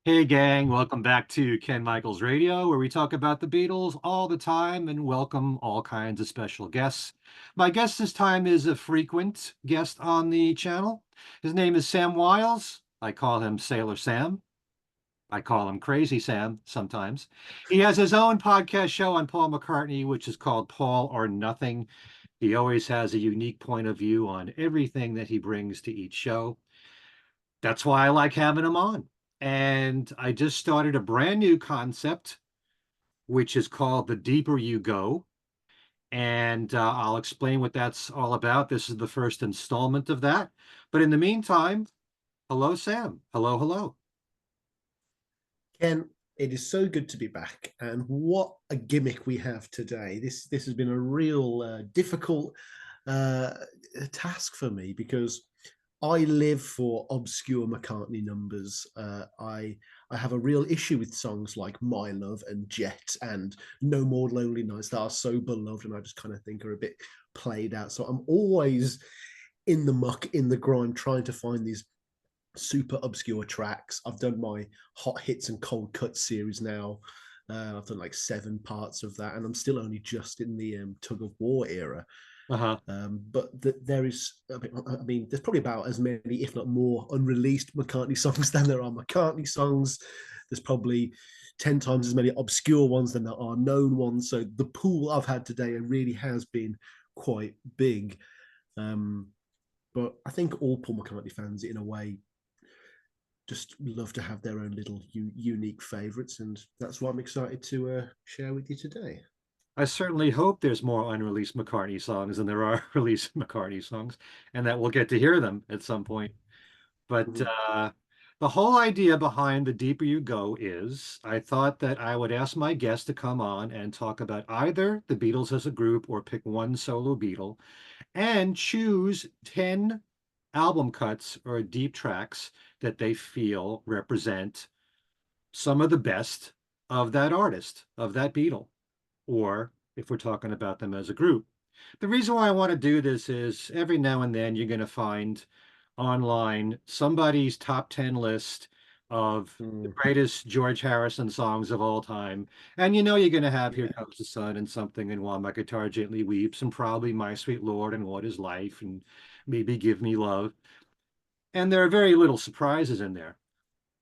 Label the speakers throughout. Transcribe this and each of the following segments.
Speaker 1: Hey gang, welcome back to Ken Michaels Radio, where we talk about the Beatles all the time and welcome all kinds of special guests. My guest this time is a frequent guest on the channel. His name is Sam Wiles. I call him Sailor Sam. I call him Crazy Sam sometimes. He has his own podcast show on Paul McCartney, which is called Paul or Nothing. He always has a unique point of view on everything that he brings to each show. That's why I like having him on. And I just started a brand new concept, which is called The Deeper You Go. And I'll explain what that's all about. This is the first installment of that. But in the meantime, hello, Sam. Hello, hello.
Speaker 2: Ken, it is so good to be back, and what a gimmick we have today. This has been a real difficult uh, task for me because I live for obscure McCartney numbers. I have a real issue with songs like My Love and Jet and No More Lonely Nights that are so beloved, and I just kind of think are a bit played out. So I'm always in the muck, in the grime, trying to find these super obscure tracks. I've done my hot hits and cold cuts series now. I've done like 7 parts of that, and I'm still only just in the tug of war era.
Speaker 1: Uh-huh.
Speaker 2: There is, I mean, there's probably about as many, if not more, unreleased McCartney songs than there are McCartney songs. There's probably 10 times as many obscure ones than there are known ones. So the pool I've had today really has been quite big. Um, but I think all Paul McCartney fans, in a way, just love to have their own little unique favorites, and that's what I'm excited to share with you today.
Speaker 1: I certainly hope there's more unreleased McCartney songs than there are released McCartney songs, and that we'll get to hear them at some point. But
Speaker 2: Mhm.
Speaker 1: the whole idea behind The Deeper You Go is I thought that I would ask my guest to come on and talk about either the Beatles as a group or pick one solo Beatle and choose 10 album cuts or deep tracks that they feel represent some of the best of that artist, of that Beatle, or if we're talking about them as a group. The reason why I want to do this is every now and then you're going to find online somebody's top 10 list of the
Speaker 2: Mm.
Speaker 1: greatest George Harrison songs of all time. And you know you're going to have Here
Speaker 2: Yeah.
Speaker 1: Comes the Sun and something and While My Guitar Gently Weeps and probably My Sweet Lord and What Is Life and maybe Give Me Love. And there are very little surprises in there.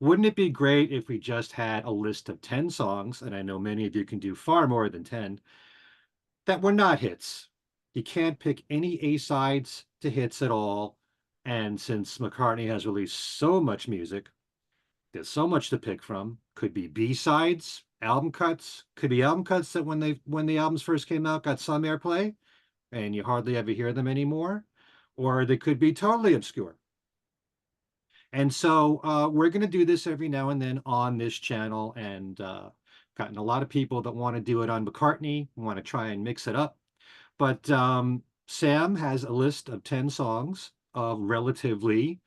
Speaker 1: Wouldn't it be great if we just had a list of 10 songs, and I know many of you can do far more than 10, that were not hits? You can't pick any A-sides to hits at all. And since McCartney has released so much music, there's so much to pick from. Could be B-sides, album cuts, could be album cuts that when the albums first came out got some airplay and you hardly ever hear them anymore, or they could be totally obscure. And so we're going to do this every now and then on this channel, and gotten a lot of people that want to do it on McCartney, want to try and mix it up. But Sam has a list of 10 songs of relatively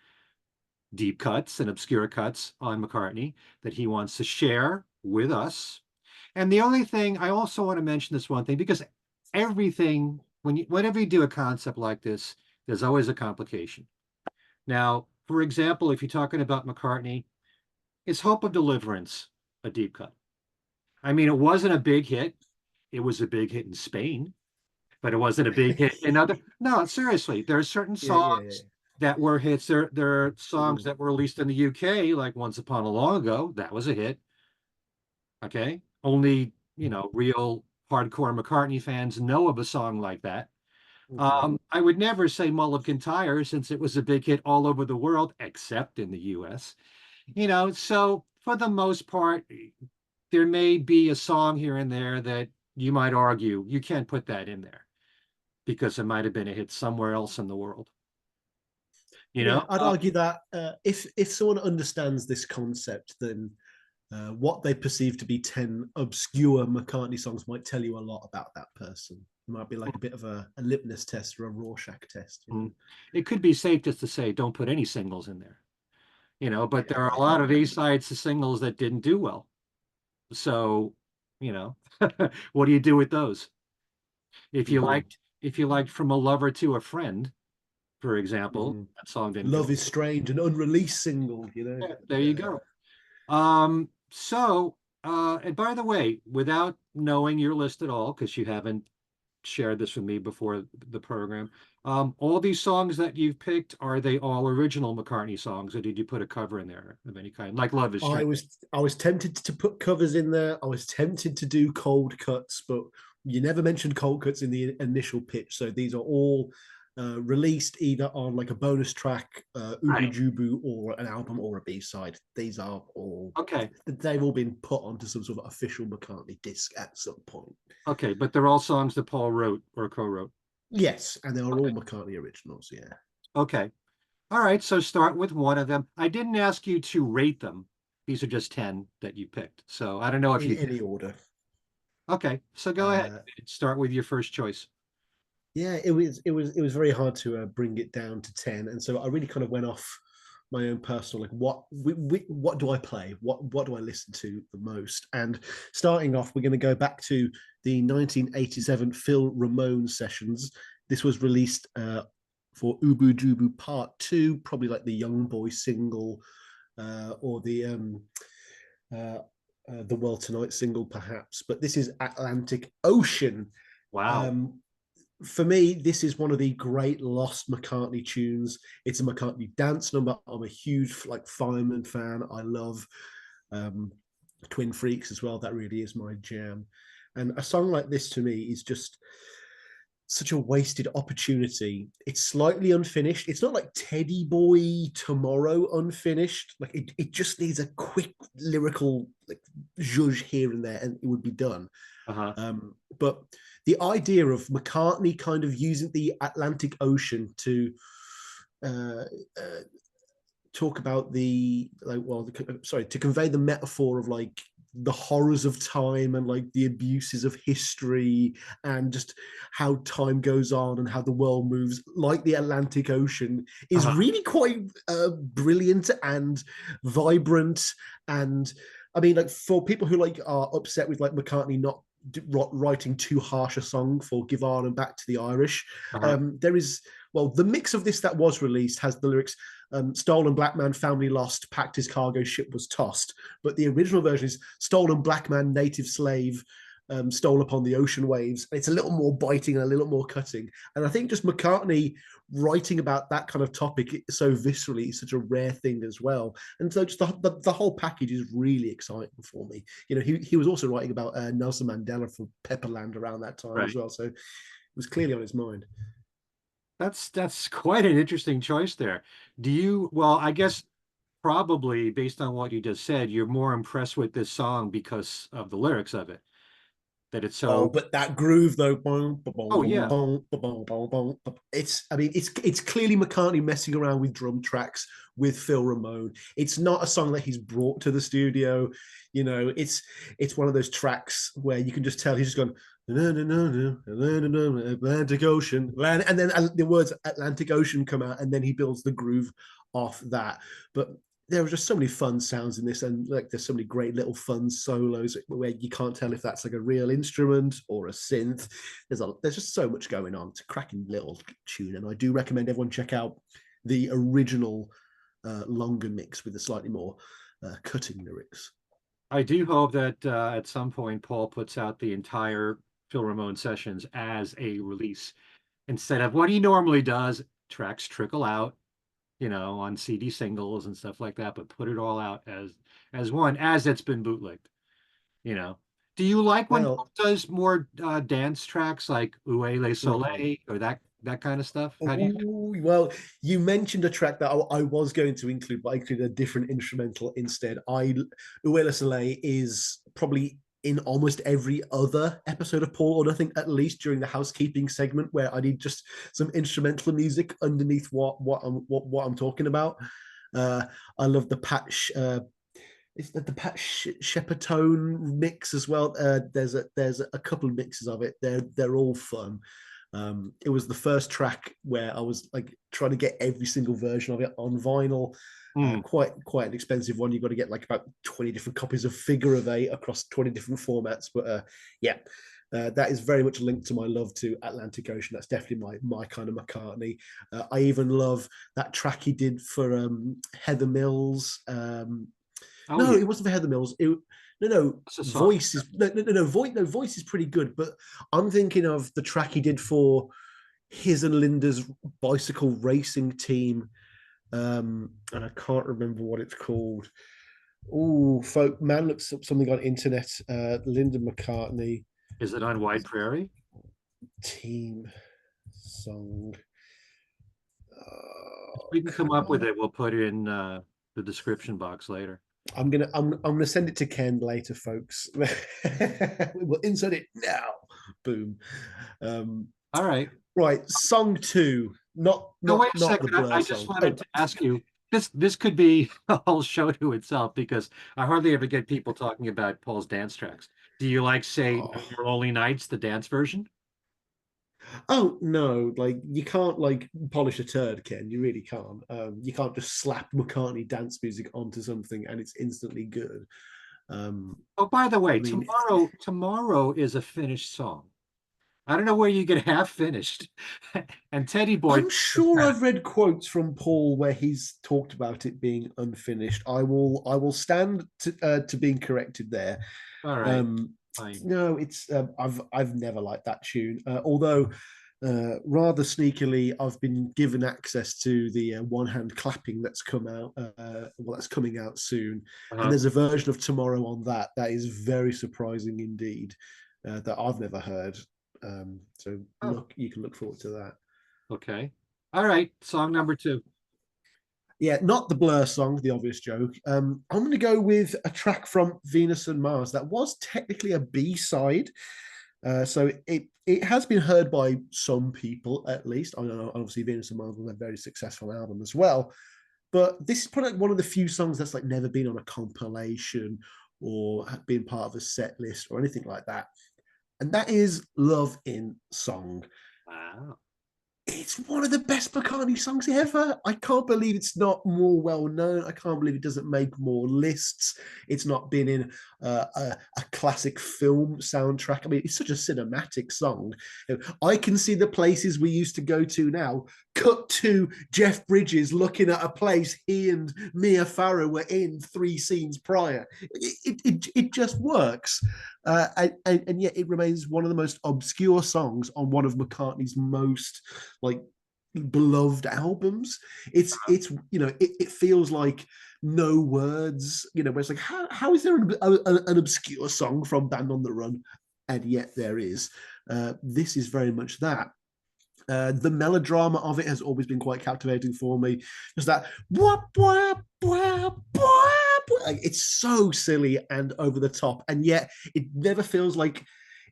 Speaker 1: deep cuts and obscure cuts on McCartney that he wants to share with us. And the only thing I also want to mention this one thing because everything, whenever you do a concept like this, there's always a complication. Now, for example, if you're talking about McCartney, is Hope of Deliverance a deep cut? I mean, it wasn't a big hit. It was a big hit in Spain, but it wasn't a big hit in other. No, seriously, there are certain
Speaker 2: Yeah, yeah, yeah.
Speaker 1: songs that were hits. There are songs
Speaker 2: Mm.
Speaker 1: that were released in the UK, like Once Upon a Long Ago. That was a hit. Okay, only real hardcore McCartney fans know of a song like that.
Speaker 2: Mhm.
Speaker 1: I would never say Mulligan Tire since it was a big hit all over the world, except in the US. So for the most part, there may be a song here and there that you might argue you can't put that in there because it might have been a hit somewhere else in the world. You know,
Speaker 2: Yeah, I'd argue that if someone understands this concept, then what they perceive to be 10 obscure McCartney songs might tell you a lot about that person. It might be like a bit of a litmus test or a Rorschach test, you know?
Speaker 1: mm, it could be safe just to say don't put any singles in there. But
Speaker 2: Yeah,
Speaker 1: there are a
Speaker 2: yeah.
Speaker 1: lot of A-sides to singles that didn't do well. So, you know, what do you do with those? If you
Speaker 2: Mhm.
Speaker 1: liked if you liked From a Lover to a Friend, for example,
Speaker 2: Mhm.
Speaker 1: that song didn't do
Speaker 2: Love is Strange, an unreleased single, you know?
Speaker 1: there you go. And by the way, without knowing your list at all, because you haven't shared this with me before the program, all these songs that you've picked, are they all original McCartney songs, or did you put a cover in there of any kind, like Love Is Strange?
Speaker 2: I was tempted to put covers in there. I was tempted to do cold cuts, but you never mentioned cold cuts in the initial pitch. So these are all released either on like a bonus track, Ubu
Speaker 1: Right.
Speaker 2: Jubu, or an album or a B side. These are all
Speaker 1: Okay.
Speaker 2: they've all been put onto some sort of official McCartney disc at some point.
Speaker 1: Okay, but they're all songs that Paul wrote or co-wrote.
Speaker 2: Yes, and they are
Speaker 1: Okay.
Speaker 2: all McCartney originals. Yeah,
Speaker 1: Okay. All right, so start with one of them. I didn't ask you to rate them. These are just 10 that you picked. So I don't know if
Speaker 2: in
Speaker 1: you
Speaker 2: any order.
Speaker 1: Okay, so go ahead.
Speaker 2: Uh,
Speaker 1: Start with your first choice.
Speaker 2: yeah, it was very hard to bring it down to 10, and so I really kind of went off my own personal like what do I play, what do I listen to the most. And starting off, we're going to go back to the 1987 Phil Ramone sessions. This was released for Ubu Jubu Part 2, probably like the Young Boy single, or uh, the World Tonight single perhaps, but this is Atlantic Ocean.
Speaker 1: Wow.
Speaker 2: um, for me, this is one of the great lost McCartney tunes. It's a McCartney dance number. I'm a huge like Fireman fan. I love um, Twin Freaks as well. That really is my jam. And a song like this to me is just such a wasted opportunity. It's slightly unfinished. It's not like Teddy Boy Tomorrow unfinished. Like it just needs a quick lyrical like zhuzh here and there, and it would be done.
Speaker 1: Uh-huh.
Speaker 2: But the idea of McCartney kind of using the Atlantic Ocean to uh, uh, talk about the like, well, sorry, to convey the metaphor of like the horrors of time and like the abuses of history and just how time goes on and how the world moves like the Atlantic Ocean is
Speaker 1: Uh-huh.
Speaker 2: really quite brilliant and vibrant. And I mean, like for people who like are upset with like McCartney not writing too harsh a song for Give On and Back to the Irish,
Speaker 1: Uh-huh.
Speaker 2: there is, well, the mix of this that was released has the lyrics, stolen black man, family lost, packed his cargo, ship was tossed. But the original version is stolen black man, native slave, stole upon the ocean waves. And it's a little more biting and a little more cutting. And I think just McCartney writing about that kind of topic so viscerally is such a rare thing as well. And so just the whole package is really exciting for me. You know, he was also writing about Nelson Mandela from Pepperland around that time as
Speaker 1: Right.
Speaker 2: well. So it was clearly on his mind.
Speaker 1: That's quite an interesting choice there. Well, I guess probably based on what you just said, you're more impressed with this song because of the lyrics of it, that it's
Speaker 2: Oh,
Speaker 1: so,
Speaker 2: but that groove though,
Speaker 1: oh yeah.
Speaker 2: it's, I mean, it's clearly McCartney messing around with drum tracks with Phil Ramone. It's not a song that he's brought to the studio. You know, it's one of those tracks where you can just tell he's just gone Atlantic Ocean, and then the words Atlantic Ocean come out, and then he builds the groove off that. But there are just so many fun sounds in this, and like there's so many great little fun solos where you can't tell if that's like a real instrument or a synth. There's just so much going on. It's a cracking little tune, and I do recommend everyone check out the original longer mix with the slightly more cutting lyrics.
Speaker 1: I do hope that at some point Paul puts out the entire Phil Ramone sessions as a release instead of what he normally does. Tracks trickle out, on CD singles and stuff like that, but put it all out as one, as it's been bootlegged, you know. Do you like when Paul
Speaker 2: Well,
Speaker 1: does more dance tracks like Où Le
Speaker 2: mhm.
Speaker 1: Soleil or that kind of stuff? How do you?
Speaker 2: Ooh, well, you mentioned a track that I was going to include, but I included a different instrumental instead. Où Le Soleil is probably in almost every other episode of Paul or Nothing, at least during the housekeeping segment, where I need just some instrumental music underneath what I'm talking about. Uh, I love the patch. It's the Pat Sheppertone mix as well. There's a couple of mixes of it. They're all fun. It was the first track where I was like trying to get every single version of it on vinyl.
Speaker 1: Hmm.
Speaker 2: Quite an expensive one. You've got to get like about 20 different copies of Figure of Eight across 20 different formats. But yeah, that is very much linked to my love to Atlantic Ocean. That's definitely my kind of McCartney. I even love that track he did for Heather Mills.
Speaker 1: Oh
Speaker 2: No,
Speaker 1: yeah,
Speaker 2: it wasn't for Heather Mills. No, no,
Speaker 1: it's a song.
Speaker 2: voice is voice is pretty good. But I'm thinking of the track he did for his and Linda's bicycle racing team, and I can't remember what it's called. Oh, folk man looks up something on internet. Linda McCartney
Speaker 1: Is it on Wide Prairie?
Speaker 2: team song.
Speaker 1: If we can come
Speaker 2: Come
Speaker 1: up with
Speaker 2: on.
Speaker 1: it, we'll put it in the description box later.
Speaker 2: I'm gonna send it to Ken later, folks. We'll insert it now. Boom. Um,
Speaker 1: All right.
Speaker 2: right, song two, not
Speaker 1: No,
Speaker 2: not
Speaker 1: wait a
Speaker 2: not the
Speaker 1: second. I
Speaker 2: Blur
Speaker 1: just
Speaker 2: song.
Speaker 1: wanted
Speaker 2: Oh,
Speaker 1: to ask you. This could be a whole show to itself because I hardly ever get people talking about Paul's dance tracks. Do you like, say, No
Speaker 2: oh,
Speaker 1: More Lonely Nights, the dance version?
Speaker 2: oh no! Like you can't like polish a turd, Ken. You really can't. You can't just slap McCartney dance music onto something and it's instantly good. Um,
Speaker 1: Oh, by the
Speaker 2: I
Speaker 1: way,
Speaker 2: mean,
Speaker 1: tomorrow is a finished song. I don't know where you get half finished. And Teddy Boy
Speaker 2: I'm sure I've read quotes from Paul where he's talked about it being unfinished. I will stand to being corrected there.
Speaker 1: all right,
Speaker 2: Um,
Speaker 1: fine.
Speaker 2: no, it's I've never liked that tune. Although rather sneakily, I've been given access to the one hand clapping that's come out. Well, that's coming out soon, and
Speaker 1: Uh-huh.
Speaker 2: there's a version of Tomorrow on that. That is very surprising indeed. That I've never heard. So
Speaker 1: Oh,
Speaker 2: you can look forward to that.
Speaker 1: okay. All right, song number two.
Speaker 2: Yeah, not the Blur song, the obvious joke. I'm going to go with a track from Venus and Mars that was technically a B side. So it has been heard by some people at least. I know obviously Venus and Mars was a very successful album as well. But this is probably like one of the few songs that's like never been on a compilation or been part of a set list or anything like that. And that is Love in Song.
Speaker 1: Wow.
Speaker 2: It's one of the best McCartney songs ever. I can't believe it's not more well known. I can't believe it doesn't make more lists. It's not been in a classic film soundtrack. I mean, it's such a cinematic song. I can see the places we used to go to now. Cut to Jeff Bridges looking at a place he and Mia Farrow were in 3 scenes prior. It just works. And yet it remains one of the most obscure songs on one of McCartney's most like beloved albums. It feels like no words, where it's like how is there an obscure song from Band on the Run, and yet there is. This is very much that. The melodrama of it has always been quite captivating for me. Just that whap, whap, whap, whap. It's so silly and over the top, and yet it never feels like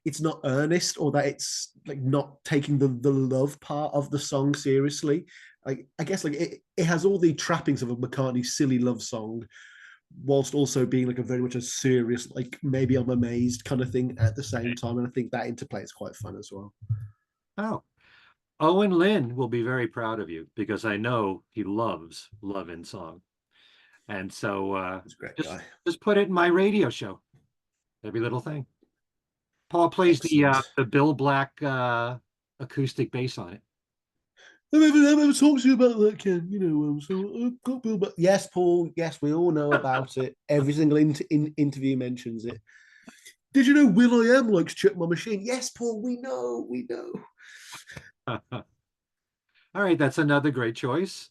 Speaker 2: it's not earnest or that it's like not taking the love part of the song seriously. Like I guess like it has all the trappings of a McCartney silly love song, whilst also being like a very much a serious, like maybe I'm amazed kind of thing at the same time. And I think that interplay is quite fun as well.
Speaker 1: Oh, Owen Lynn will be very proud of you because I know he loves Love in Song. And so
Speaker 2: He's a great
Speaker 1: just
Speaker 2: guy.
Speaker 1: just put it in my radio show. Every little thing. Paul plays
Speaker 2: Excellent.
Speaker 1: the Bill Black acoustic bass on it.
Speaker 2: I've never talked to you about that, Ken. So I've got Bill. But yes, Paul. Yes, we all know about it. Every single interview mentions it. Did you know Will I Am likes Check My Machine? Yes, Paul. We know. We know.
Speaker 1: All right, that's another great choice.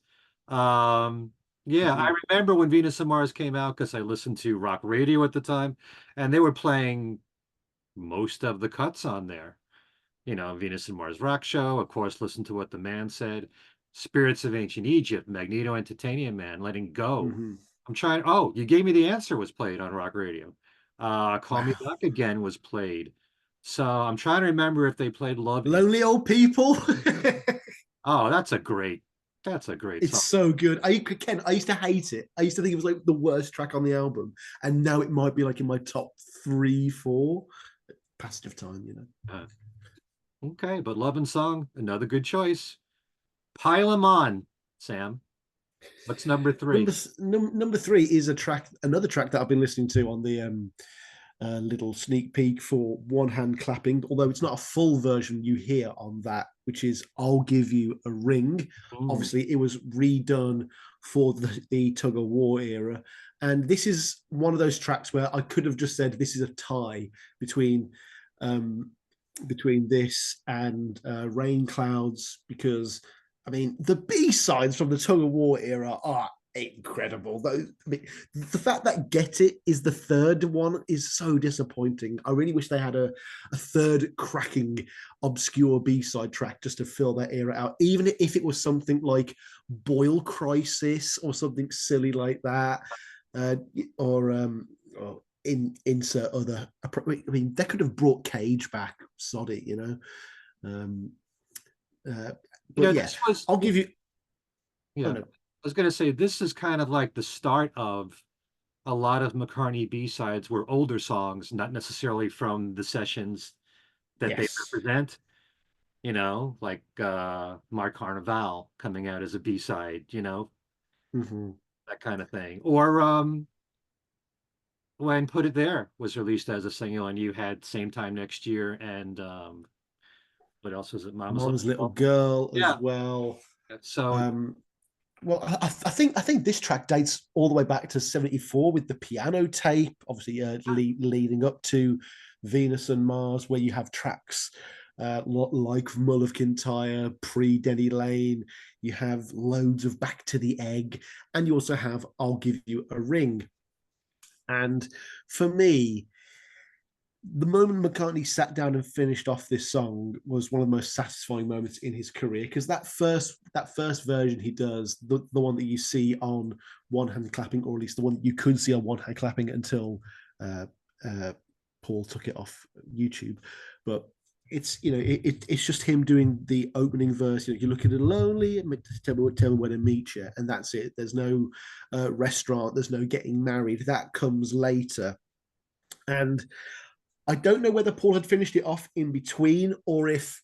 Speaker 1: Um, yeah, I
Speaker 2: Mm-hmm.
Speaker 1: remember when Venus and Mars came out because I listened to rock radio at the time, and they were playing most of the cuts on there. Venus and Mars Rock Show, of course, listen to what the man said. Spirits of Ancient Egypt, Magneto and Titanium Man, Letting Go.
Speaker 2: Mm-hmm.
Speaker 1: Oh, you gave me the answer was played on rock radio. Call Me
Speaker 2: Wow.
Speaker 1: Back Again was played. So I'm trying to remember if they played Love in.
Speaker 2: Lonely Old People.
Speaker 1: Oh, that's a great
Speaker 2: It's
Speaker 1: song.
Speaker 2: so good. I used to hate it. I used to think it was like the worst track on the album, and now it might be like in my top 3, 4. Passage of time.
Speaker 1: Uh, okay, but Love and Song, another good choice. Pile 'em on, Sam. What's number three?
Speaker 2: Number 3 is another track that I've been listening to on the a little sneak peek for one hand clapping, although it's not a full version you hear on that, which is I'll Give You a Ring.
Speaker 1: Mm.
Speaker 2: Obviously, it was redone for the tug of war era. And this is one of those tracks where I could have just said this is a tie between um, this and Rain Clouds, because I mean the B sides from the tug of war era are incredible. Those, I mean, the fact that Get It is the third one is so disappointing. I really wish they had a third cracking obscure B-side track just to fill that era out, even if it was something like Boil Crisis or something silly like that, uh, or insert other. I mean, they could have brought Cage back, sod it, you know. Um, uh, but yeah,
Speaker 1: This was,
Speaker 2: I'll give you. Oh
Speaker 1: yeah, I
Speaker 2: no,
Speaker 1: was going to say, this is kind of like the start of a lot of McCartney B-sides were older songs, not necessarily from the sessions that they
Speaker 2: yes.
Speaker 1: represent, like Mar Carnival coming out as a B-side,
Speaker 2: Mm-hmm.
Speaker 1: that kind of thing. Or when Put It There was released as a single, and you had Same Time Next Year, and what else was it? Mama's Little
Speaker 2: Mama's Little
Speaker 1: Girl.
Speaker 2: Girl as
Speaker 1: Yeah.
Speaker 2: well.
Speaker 1: So
Speaker 2: Um, well, I think this track dates all the way back to '74 with the piano tape, obviously leading up to Venus and Mars, where you have tracks like Mull of Kintyre, pre Denny Lane. You have loads of Back to the Egg, and you also have I'll Give You a Ring. And for me, the moment McCartney sat down and finished off this song was one of the most satisfying moments in his career, because that first version he does, the one that you see on One Hand Clapping, or at least the one that you could see on One Hand Clapping until uh, uh, Paul took it off YouTube, but it's just him doing the opening verse. You're looking at lonely, tell me where to meet you, and that's it. There's no restaurant, there's no getting married. That comes later. And I don't know whether Paul had finished it off in between, or if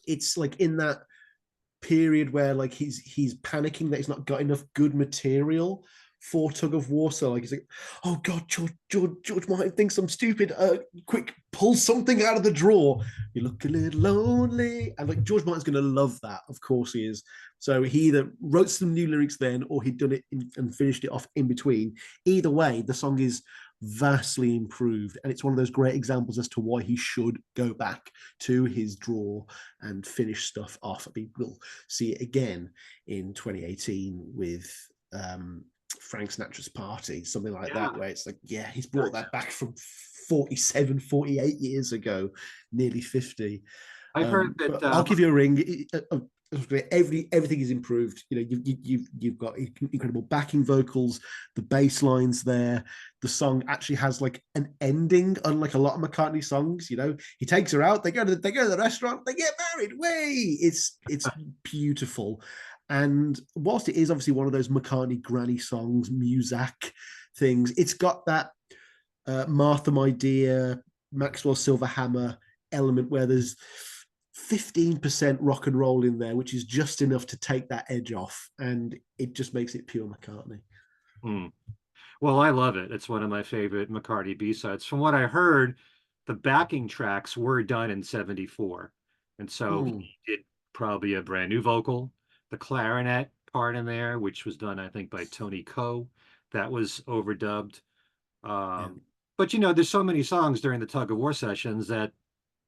Speaker 2: it's like in that period where like he's panicking that he's not got enough good material for Tug of War. So like he's like, oh God, George Martin thinks I'm stupid. Quick, pull something out of the drawer. You look a little lonely, and like George Martin's gonna love that. Of course he is. So he either wrote some new lyrics then, or he'd done it and finished it off in between. Either way, the song is vastly improved, and it's one of those great examples as to why he should go back to his draw and finish stuff off. I mean, we'll see it again in 2018 with Frank Sinatra's Party, something like
Speaker 1: yeah,
Speaker 2: that, where it's like, yeah, he's brought that back from 47, 48 years ago, nearly 50.
Speaker 1: I've heard that
Speaker 2: But I'll give you a ring. Everything is improved. You've got incredible backing vocals, the bass lines there. The song actually has like an ending, unlike a lot of McCartney songs. He takes her out. They go to the restaurant. They get married. Way it's beautiful. And whilst it is obviously one of those McCartney granny songs, Muzak things, it's got that Martha, My Dear, Maxwell Silverhammer element where there's 15% rock and roll in there, which is just enough to take that edge off. And it just makes it pure McCartney.
Speaker 1: hmm. Well, I love it. It's one of my favorite McCartney B-sides. From what I heard, the backing tracks were done in 74. And so he
Speaker 2: Mm,
Speaker 1: did probably a brand new vocal, the clarinet part in there, which was done, I think, by Tony Coe. That was overdubbed.
Speaker 2: yeah.
Speaker 1: But there's so many songs during the tug of war sessions that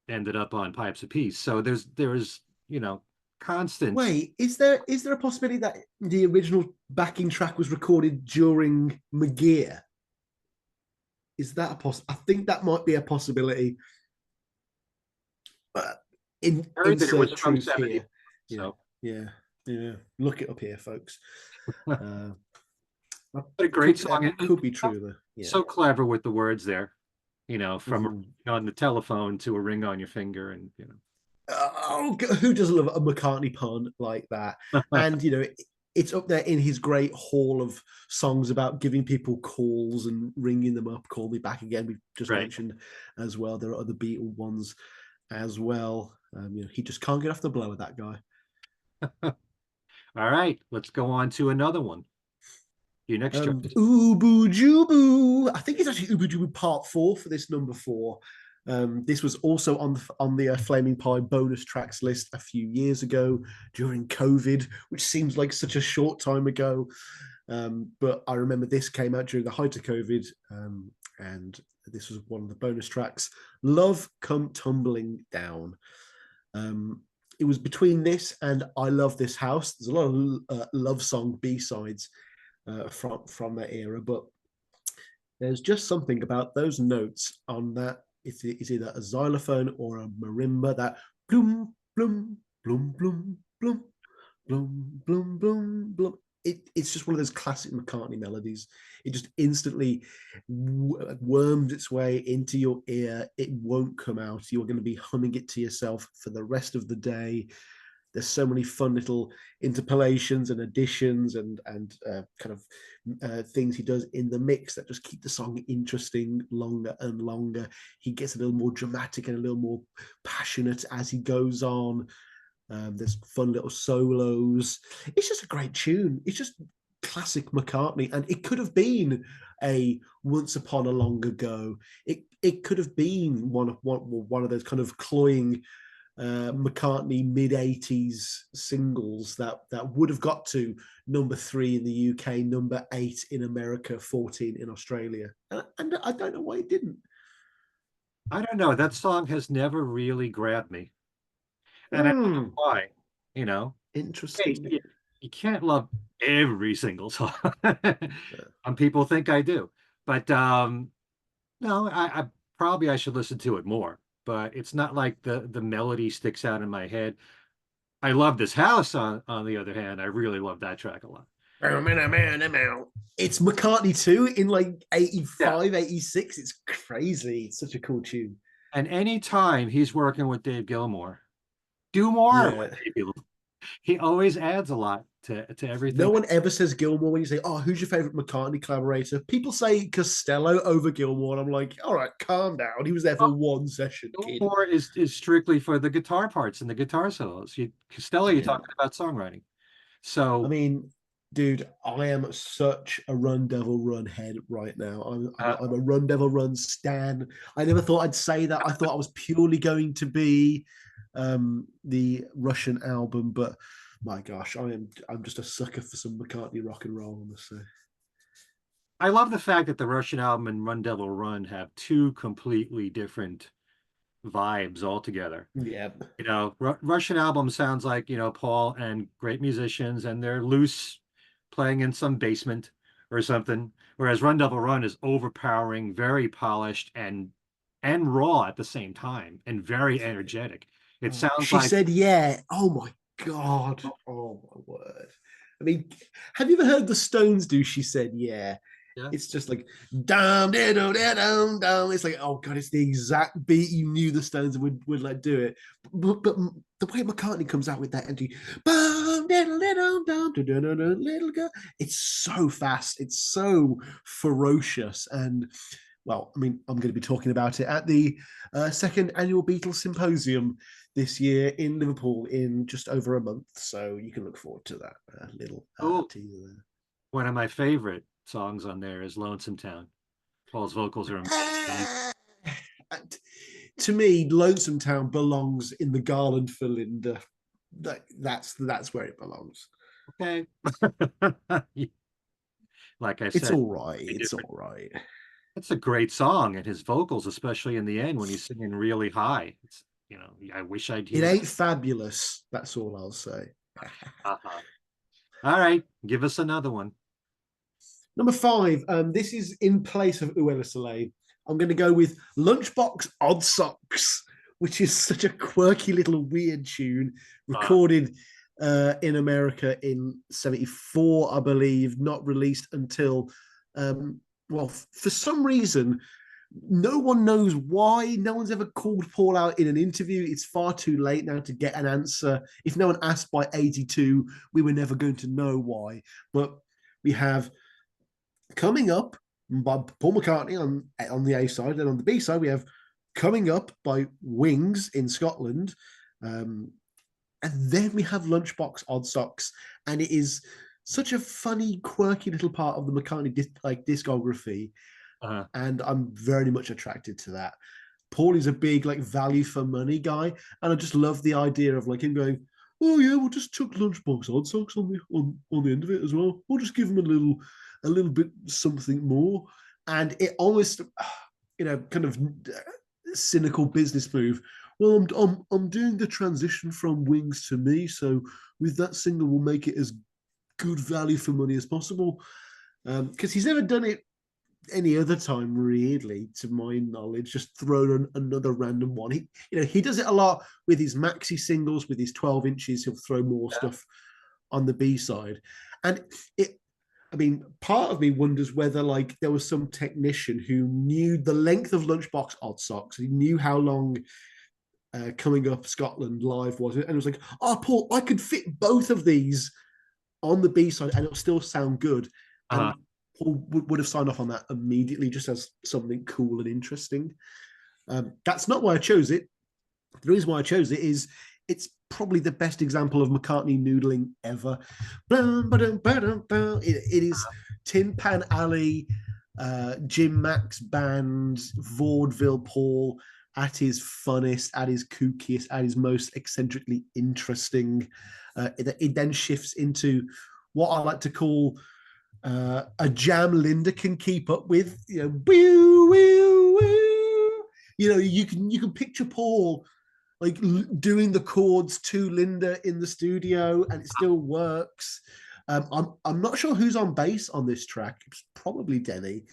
Speaker 1: ended up on Pipes of Peace. So there's constant.
Speaker 2: Wait, is there a possibility that the original backing track was recorded during McGear? Is that a I think that might be a possibility.
Speaker 1: I heard that it was
Speaker 2: Insert
Speaker 1: from
Speaker 2: truth
Speaker 1: 70.
Speaker 2: here. Yeah,
Speaker 1: So,
Speaker 2: yeah, yeah. Look it up here, folks. Uh, that
Speaker 1: but a great song.
Speaker 2: that could be true, though. Yeah.
Speaker 1: So clever with the words there, from a
Speaker 2: Mm-hmm.
Speaker 1: ring on the telephone to a ring on your finger, and
Speaker 2: Oh, who doesn't love a McCartney pun like that? And it's up there in his great hall of songs about giving people calls and ringing them up. Call me back again. We've just
Speaker 1: right.
Speaker 2: mentioned as well. There are other Beatle ones as well. He just can't get off the blower, that guy.
Speaker 1: All right, let's go on to another one. Your next choice.
Speaker 2: Ubu Jubu. I think it's actually Ubu Jubu Part 4 for this number 4. This was also on the Flaming Pie bonus tracks list a few years ago during COVID, which seems like such a short time ago. But I remember this came out during the height of COVID, and this was one of the bonus tracks. Love Come Tumbling Down. It was between this and I Love This House. There's a lot of love song B-sides from that era, but there's just something about those notes on that. It's either a xylophone or a marimba, that bloom, bloom, bloom, bloom, bloom, bloom, bloom, bloom, bloom. It's just one of those classic McCartney melodies. It just instantly wormed its way into your ear. It won't come out. You're going to be humming it to yourself for the rest of the day. There's so many fun little interpolations and additions and kind of things he does in the mix that just keep the song interesting longer and longer. He gets a little more dramatic and a little more passionate as he goes on. There's fun little solos. It's just a great tune. It's just classic McCartney, and it could have been a Once Upon a Long Ago. It could have been one of those kind of cloying McCartney mid-80s singles that would have got to number 3 in the UK, number 8 in America, 14 in Australia, and I don't know why it didn't.
Speaker 1: I don't know. That song has never really grabbed me. And I don't know
Speaker 2: Mm,
Speaker 1: why, you know. Hey,
Speaker 2: interesting.
Speaker 1: you can't love every single song.
Speaker 2: Yeah.
Speaker 1: Some people think I do. But no, I probably I should listen to it more. But it's not like the melody sticks out in my head. I love This House on the other hand. I really love that track a lot.
Speaker 2: It's McCartney too in like
Speaker 1: Yeah.
Speaker 2: 85, 86. It's crazy. It's such a cool tune.
Speaker 1: And anytime he's working with Dave Gilmour, do more with
Speaker 2: Yeah.
Speaker 1: Dave Gilmour. He always adds a lot to
Speaker 2: No
Speaker 1: everything.
Speaker 2: one ever says Gilmore when you say, "Oh, who's your favorite McCartney collaborator?" People say Costello over Gilmore, and I'm like, "All right, calm down. He was there for one session, kid."
Speaker 1: Gilmour is strictly for the guitar parts and the guitar solos. Costello, you're
Speaker 2: Yeah,
Speaker 1: talking about songwriting.
Speaker 2: I
Speaker 1: So
Speaker 2: mean, dude, I am such a Run Devil Run head right now.
Speaker 1: uh,
Speaker 2: I'm a Run Devil Run stan. I never thought I'd say that. I thought I was purely going to be the Russian album, but my gosh, I'm just a sucker for some McCartney rock and roll, I must say.
Speaker 1: I love the fact that the Russian album and Run Devil Run have two completely different vibes altogether.
Speaker 2: Yeah.
Speaker 1: Russian album sounds like, Paul and great musicians, and they're loose playing in some basement or something. Whereas Run Devil Run is overpowering, very polished and raw at the same time, and very energetic. It sounds
Speaker 2: She
Speaker 1: like
Speaker 2: said, yeah. Oh my God. Oh my word. I mean, have you ever heard the Stones do She Said Yeah?
Speaker 1: yeah.
Speaker 2: It's just like dum dum dum dum. It's like, oh god, it's the exact beat you knew the Stones would like do it. But the way McCartney comes out with that empty bum diddle diddle dum little girl, it's so fast, it's so ferocious, and well, I mean, I'm going to be talking about it at the second annual Beatles Symposium this year in Liverpool in just over a month. So you can look forward to that little
Speaker 1: Oh,
Speaker 2: teaser
Speaker 1: one of my favorite songs on there is Lonesome Town. Paul's vocals are amazing.
Speaker 2: there. To me, Lonesome Town belongs in the Garland for Linda. That's where it belongs.
Speaker 1: Okay. Like I
Speaker 2: It's
Speaker 1: said,
Speaker 2: all right.
Speaker 1: a
Speaker 2: It's
Speaker 1: different.
Speaker 2: all right.
Speaker 1: It's a great song, and his vocals, especially in the end when he's singing really high. I wish I'd
Speaker 2: It
Speaker 1: hear that.
Speaker 2: ain't fabulous. That's all I'll say.
Speaker 1: Uh-huh. All right, give us another one.
Speaker 2: Number 5, this is in place of Uella Soleil. I'm going to go with Lunchbox Odd Socks, which is such a quirky little weird tune
Speaker 1: Uh,
Speaker 2: recorded in America in 74, I believe, not released until, well, for some reason, no one knows why. No one's ever called Paul out in an interview. It's far too late now to get an answer. If no one asked by 82, we were never going to know why. But we have Coming Up by Paul McCartney on the A side, and on the B side we have Coming Up by Wings in Scotland, and then we have Lunchbox Odd Socks, and it is such a funny, quirky little part of the McCartney discography,
Speaker 1: Uh,
Speaker 2: and I'm very much attracted to that. Paul is a big like value for money guy, and I just love the idea of like him going, "Oh yeah, we'll just chuck Lunchbox odd socks on the end of it as well. We'll just give him a little bit something more," and it almost, kind of cynical business move. Well, I'm doing the transition from Wings to me, so with that single, we'll make it as good value for money as possible. Because he's never done it any other time, really, to my knowledge. Just thrown on another random one. He does it a lot with his maxi singles, with his 12 inches. He'll throw more stuff on the B side, and it. I mean, part of me wonders whether like there was some technician who knew the length of Lunchbox Odd Socks. He knew how long Coming Up Scotland Live was, and it was like, oh, Paul, I could fit both of these on the B side, and it'll still sound good.
Speaker 1: uh,
Speaker 2: And Paul would have signed off on that immediately, just as something cool and interesting. That's not why I chose it. The reason why I chose it is it's probably the best example of McCartney noodling ever. It is Tin Pan Alley, Jim Mack's band, vaudeville Paul at his funnest, at his kookiest, at his most eccentrically interesting. It then shifts into what I like to call a jam Linda can keep up with. Woo, woo, woo. You can picture Paul like doing the chords to Linda in the studio, and it still works. I'm not sure who's on bass on this track. It's probably Denny,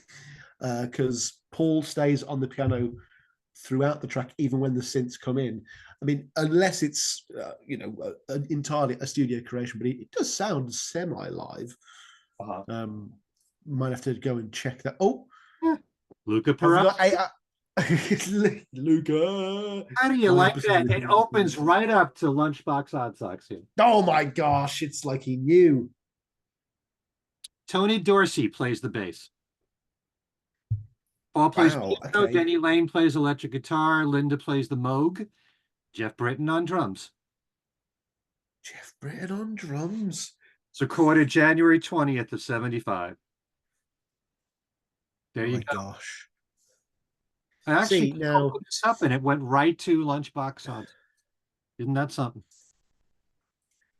Speaker 2: because Paul stays on the piano throughout the track, even when the synths come in. I mean, unless it's entirely a studio creation, but it does sound semi live.
Speaker 1: uh,
Speaker 2: Um, might have to go and check that. Oh,
Speaker 1: yeah. Luca
Speaker 2: have we got
Speaker 1: Perez.
Speaker 2: Luca?
Speaker 1: How do you like
Speaker 2: 100%
Speaker 1: that? It
Speaker 2: Luca.
Speaker 1: opens right up to Lunchbox Odd Socks here.
Speaker 2: Oh my gosh, it's like he knew.
Speaker 1: Tony Dorsey plays the bass. Paul plays
Speaker 2: Wow.
Speaker 1: piano,
Speaker 2: Okay.
Speaker 1: Denny Lane plays electric guitar, Linda plays the Moog, Jeff Britton on drums.
Speaker 2: Jeff Britton on drums.
Speaker 1: It's recorded January 20th of 75. There you
Speaker 2: My
Speaker 1: go.
Speaker 2: gosh.
Speaker 1: I actually
Speaker 2: See,
Speaker 1: did
Speaker 2: now,
Speaker 1: look this up and it went right to Lunchbox Odds. Isn't that something?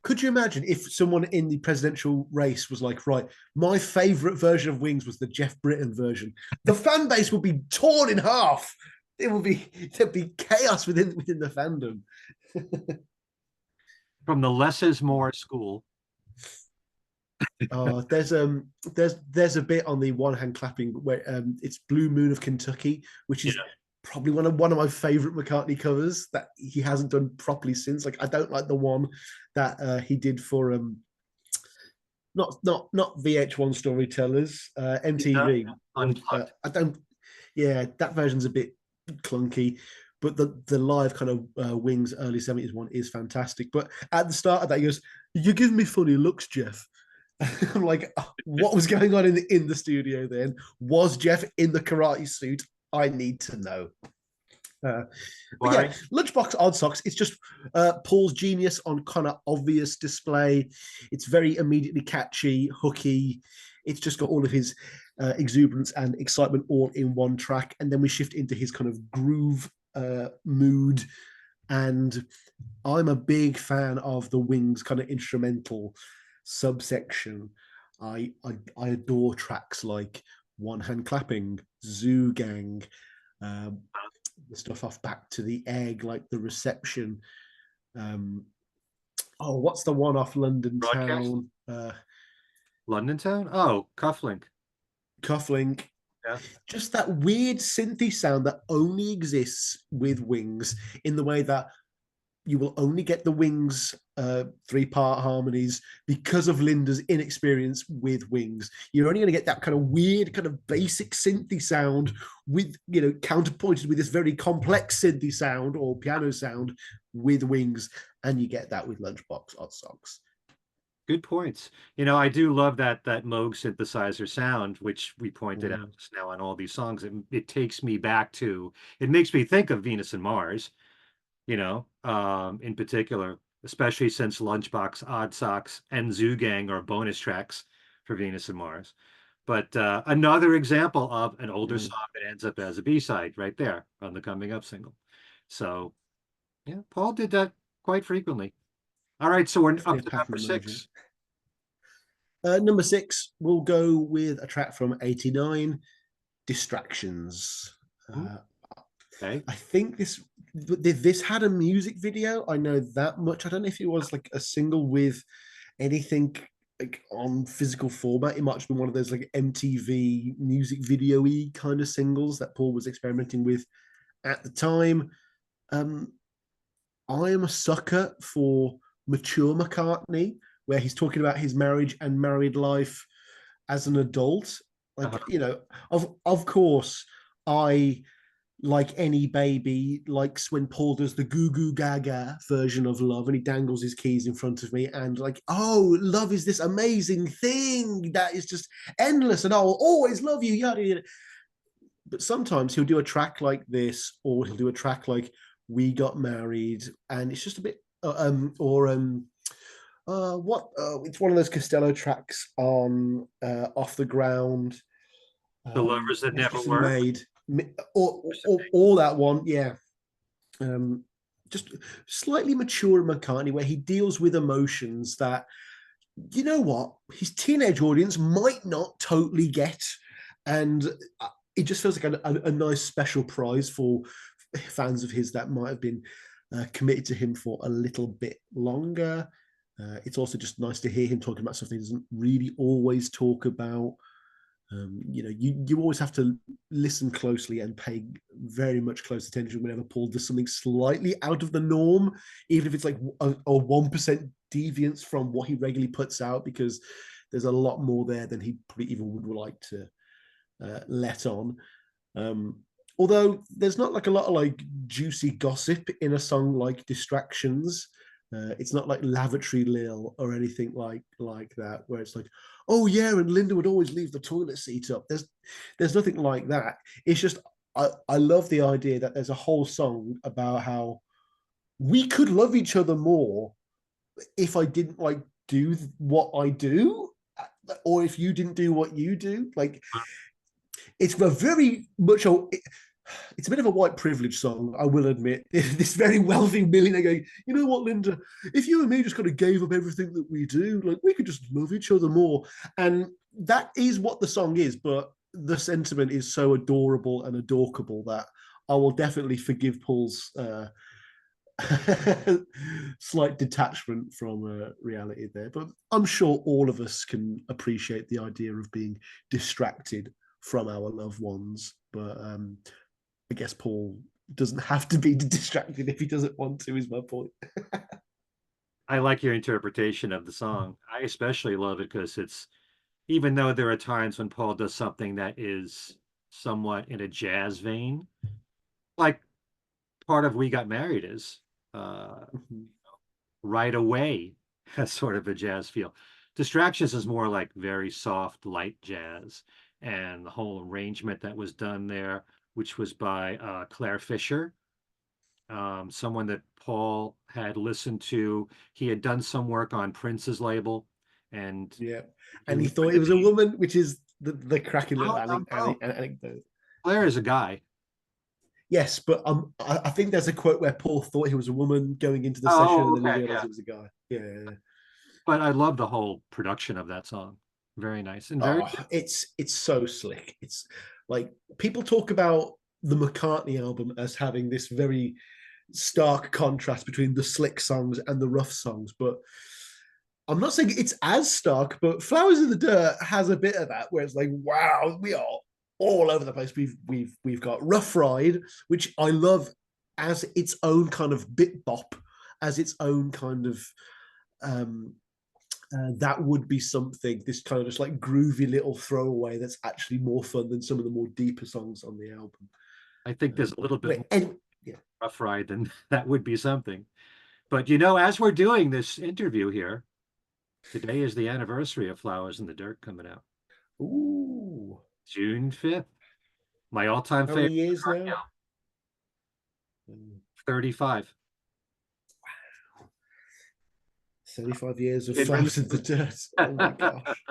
Speaker 2: could you imagine if someone in the presidential race was like, right, my favorite version of Wings was the Jeff Britton version? The fan base would be torn in half. There'd be chaos within the fandom.
Speaker 1: From the less is more school.
Speaker 2: Oh, there's a bit on the one hand clapping where it's Blue Moon of Kentucky, which
Speaker 1: Yeah.
Speaker 2: is probably one of my favorite McCartney covers that he hasn't done properly since. Like I don't like the one that he did for not VH1 Storytellers,
Speaker 1: Yeah.
Speaker 2: MTV.
Speaker 1: Unplugged.
Speaker 2: I don't. Yeah, that version's a bit clunky, but the live kind of Wings early 70s one is fantastic. But at the start of that, he goes, "You're giving me funny looks, Jeff." I'm like, oh, what was going on in the studio then? Was Jeff in the karate suit? I need to know. Uh, but yeah,
Speaker 1: Worry.
Speaker 2: Lunchbox Odd Socks, it's just Paul's genius on kind of obvious display. It's very immediately catchy, hooky. It's just got all of his exuberance and excitement all in one track. And then we shift into his kind of groove mood. And I'm a big fan of the Wings kind of instrumental subsection. I adore tracks like One Hand Clapping, Zoo Gang, um, the stuff off Back to the Egg, like the reception. Um, oh, what's the one off London
Speaker 1: Broadcast.
Speaker 2: Town?
Speaker 1: London Town? Oh, Cufflink.
Speaker 2: Cufflink.
Speaker 1: Yeah.
Speaker 2: Just that weird synthy sound that only exists with Wings in the way that you will only get the Wings three-part harmonies because of Linda's inexperience with Wings. You're only going to get that kind of weird, kind of basic synthy sound with, counterpointed with this very complex synthy sound or piano sound with Wings, and you get that with Lunchbox Odd Socks.
Speaker 1: Good points. I do love that Moog synthesizer sound, which we pointed out
Speaker 2: Mm.
Speaker 1: just now on all these songs. It takes me back to, it makes me think of Venus and Mars, in particular. especially since Lunchbox, Odd Socks, and Zoo Gang are bonus tracks for Venus and Mars. But another example of an older
Speaker 2: Mm.
Speaker 1: song that ends up as a B-side right there on the Coming Up single. So yeah, Paul did that quite frequently. All right, so we're
Speaker 2: Definitely
Speaker 1: up
Speaker 2: a
Speaker 1: to
Speaker 2: pattern
Speaker 1: number
Speaker 2: emerging.
Speaker 1: 6.
Speaker 2: Number 6, we'll go with a track from '89, Distractions.
Speaker 1: Ooh,
Speaker 2: Uh,
Speaker 1: okay.
Speaker 2: I think this had a music video. I know that much. I don't know if it was like a single with anything like on physical format. It might have been one of those like MTV music video-y kind of singles that Paul was experimenting with at the time. Um, I am a sucker for mature McCartney, where he's talking about his marriage and married life as an adult.
Speaker 1: Uh-huh.
Speaker 2: Like, of course, I, like any baby, likes when Paul does the goo goo gaga version of love and he dangles his keys in front of me and like, oh, love is this amazing thing that is just endless and I will always love you, yada yada. But sometimes he'll do a track like this, or he'll do a track like "We Got Married," and it's just a bit, or what? It's one of those Costello tracks on "Off the Ground."
Speaker 1: The Lovers That Never
Speaker 2: Mistresses
Speaker 1: Were.
Speaker 2: Made, or that one, yeah. Um, just slightly mature McCartney, where he deals with emotions that, you know what, his teenage audience might not totally get, and it just feels like a nice special prize for fans of his that might have been committed to him for a little bit longer. It's also just nice to hear him talking about something he doesn't really always talk about. You always have to listen closely and pay very much close attention whenever Paul does something slightly out of the norm, even if it's like a 1% deviance from what he regularly puts out, because there's a lot more there than he probably even would like to let on. Um, Although there's not like a lot of like juicy gossip in a song like Distractions. It's not like Lavatory Lil or anything like that, where it's like, oh yeah, and Linda would always leave the toilet seat up. There's nothing like that. It's just I love the idea that there's a whole song about how we could love each other more if I didn't like do what I do, or if you didn't do what you do. Like, it's a very much it's a bit of a white privilege song, I will admit. This very wealthy millionaire going, you know what, Linda, if you and me just kind of gave up everything that we do, like we could just love each other more. And that is what the song is, but the sentiment is so adorable and adorable that I will definitely forgive Paul's slight detachment from reality there. But I'm sure all of us can appreciate the idea of being distracted from our loved ones. But I guess Paul doesn't have to be distracted if he doesn't want to, is my point.
Speaker 1: I like your interpretation of the song. I especially love it because it's, even though there are times when Paul does something that is somewhat in a jazz vein, like part of We Got Married is, uh, right away has sort of a jazz feel. Distractions is more like very soft, light jazz. And the whole arrangement that was done there, which was by Claire Fisher, someone that Paul had listened to. He had done some work on Prince's label, and
Speaker 2: Yeah.
Speaker 1: he
Speaker 2: And he
Speaker 1: knew
Speaker 2: thought it
Speaker 1: the
Speaker 2: was a
Speaker 1: name.
Speaker 2: woman, which is the cracking little
Speaker 1: No, no, no.
Speaker 2: anecdote.
Speaker 1: Claire is a guy.
Speaker 2: Yes, but I think there's a quote where Paul thought he was a woman going into the session,
Speaker 1: Oh,
Speaker 2: and then he
Speaker 1: okay,
Speaker 2: realized
Speaker 1: yeah.
Speaker 2: it was a guy. Yeah.
Speaker 1: But I love the whole production of that song. Very nice and very
Speaker 2: Oh, it's so slick. It's like people talk about the McCartney album as having this very stark contrast between the slick songs and the rough songs, but I'm not saying it's as stark, but Flowers in the Dirt has a bit of that where it's like, wow, we are all over the place. We've got Rough Ride, which I love as its own kind of bit bop, as its own kind of um that would be something, this kind of just like groovy little throwaway that's actually more fun than some of the more deeper songs on the album.
Speaker 1: I think there's a little bit more
Speaker 2: And yeah.
Speaker 1: rough ride than that would be something. But you know, as we're doing this interview here, today is the anniversary of Flowers in the Dirt coming out.
Speaker 2: Ooh,
Speaker 1: June 5th. My all-time
Speaker 2: how many
Speaker 1: favorite
Speaker 2: years
Speaker 1: right
Speaker 2: now?
Speaker 1: now, 35.
Speaker 2: 35 years of
Speaker 1: Didn't
Speaker 2: Flowers
Speaker 1: release
Speaker 2: in the Dirt. Oh my gosh.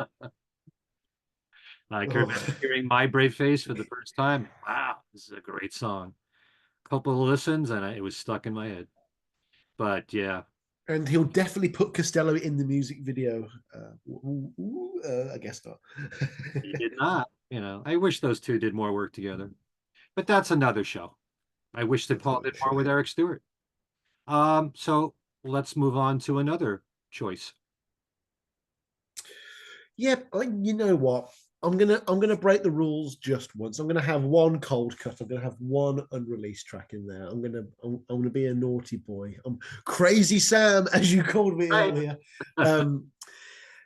Speaker 1: I can
Speaker 2: Oh.
Speaker 1: remember hearing My Brave Face for the first time. Wow, this is a great song. Couple of listens and it was stuck in my head. But yeah,
Speaker 2: And he'll definitely put Costello in the music video. I guess not.
Speaker 1: he did not. I wish those two did more work together. But that's another show. I wish that
Speaker 2: That's
Speaker 1: Paul
Speaker 2: another
Speaker 1: did more with
Speaker 2: show.
Speaker 1: Eric Stewart. So let's move on to another choice.
Speaker 2: Yep, you know what? I'm gonna break the rules just once. I'm gonna have one cold cut. I'm gonna have one unreleased track in there. I'm gonna be a naughty boy. I'm crazy Sam, as you called me
Speaker 1: Right.
Speaker 2: earlier. Um,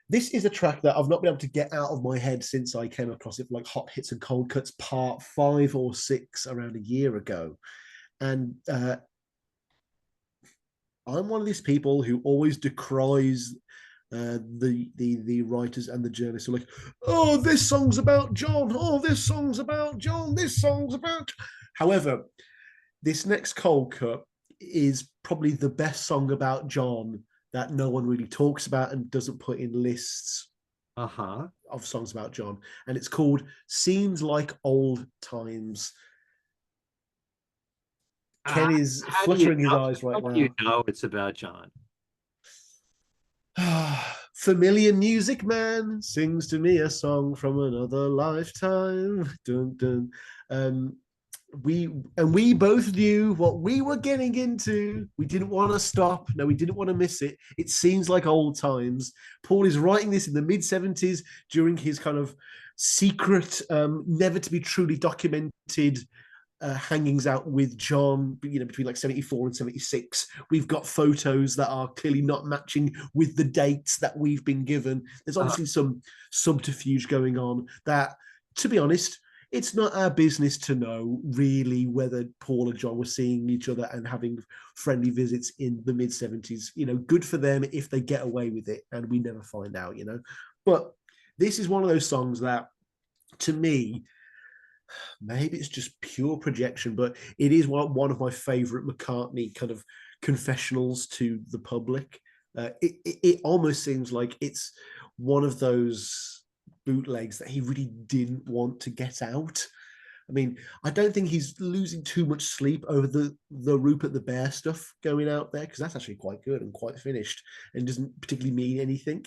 Speaker 2: this is a track that I've not been able to get out of my head since I came across it, like Hot Hits and Cold Cuts Part 5 or 6 around a year ago. And I'm one of these people who always decries the writers and the journalists who are like, oh, this song's about John. Oh, this song's about John. This song's about. However, this next cold cut is probably the best song about John that no one really talks about and doesn't put in lists
Speaker 1: Uh-huh.
Speaker 2: of songs about John, and it's called "Seems Like Old Times."
Speaker 1: Uh,
Speaker 2: Ken is
Speaker 1: how do you
Speaker 2: fluttering his
Speaker 1: know?
Speaker 2: eyes
Speaker 1: How
Speaker 2: right
Speaker 1: do you
Speaker 2: now.
Speaker 1: know it's about John?
Speaker 2: Familiar music man sings to me a song from another lifetime. Dun, dun. Um, we both knew what we were getting into. We didn't want to stop. No, we didn't want to miss it. It seems like old times. Paul is writing this in the mid 70s during his kind of secret, never to be truly documented hangings out with John, between like 74 and 76. We've got photos that are clearly not matching with the dates that we've been given. There's
Speaker 1: Uh,
Speaker 2: obviously some subterfuge going on that, to be honest, it's not our business to know really whether Paul and John were seeing each other and having friendly visits in the mid 70s. Good for them if they get away with it, and we never find out. But this is one of those songs that, to me, maybe it's just pure projection, but it is one of my favorite McCartney kind of confessionals to the public. It almost seems like it's one of those bootlegs that he really didn't want to get out. I mean, I don't think he's losing too much sleep over the Rupert the Bear stuff going out there, because that's actually quite good and quite finished and doesn't particularly mean anything.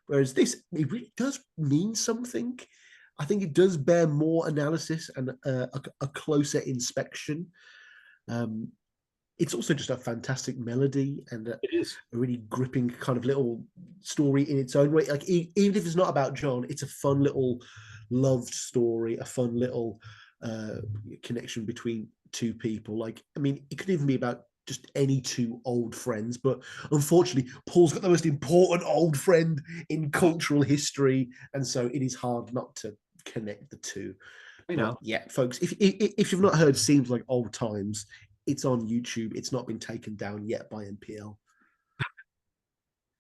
Speaker 2: Whereas this, it really does mean something. I think it does bear more analysis and a closer inspection. Um, it's also just a fantastic melody and a
Speaker 1: it is.
Speaker 2: really gripping kind of little story in its own way. Like, even if it's not about John, it's a fun little loved story, a fun little uh, connection between two people. Like, I mean, it could even be about just any two old friends, but unfortunately, Paul's got the most important old friend in cultural history, and so it is hard not to connect the two.
Speaker 1: I
Speaker 2: But
Speaker 1: know.
Speaker 2: yeah, folks, if you've not heard "Seems Like Old Times," it's on YouTube. It's not been taken down yet by NPL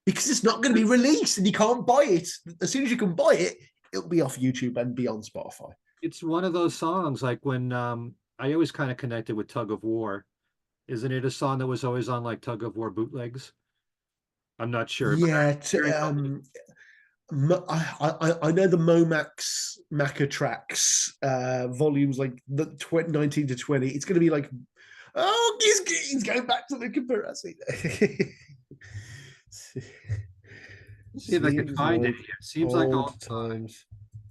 Speaker 2: because it's not going to be released and you can't buy it. As soon as you can buy it, it'll be off YouTube and be on Spotify.
Speaker 1: It's one of those songs like when I always kind of connected with Tug of War. Isn't it a song that was always on like Tug of War bootlegs? I'm not sure, but
Speaker 2: Yeah,
Speaker 1: very much.
Speaker 2: I know the Momax Macca tracks volumes like the 19 to 20. It's going to be like, oh, he's going back to the comparison.
Speaker 1: See if I can
Speaker 2: Seems
Speaker 1: find it
Speaker 2: like
Speaker 1: here. Seems like
Speaker 2: old
Speaker 1: all
Speaker 2: times.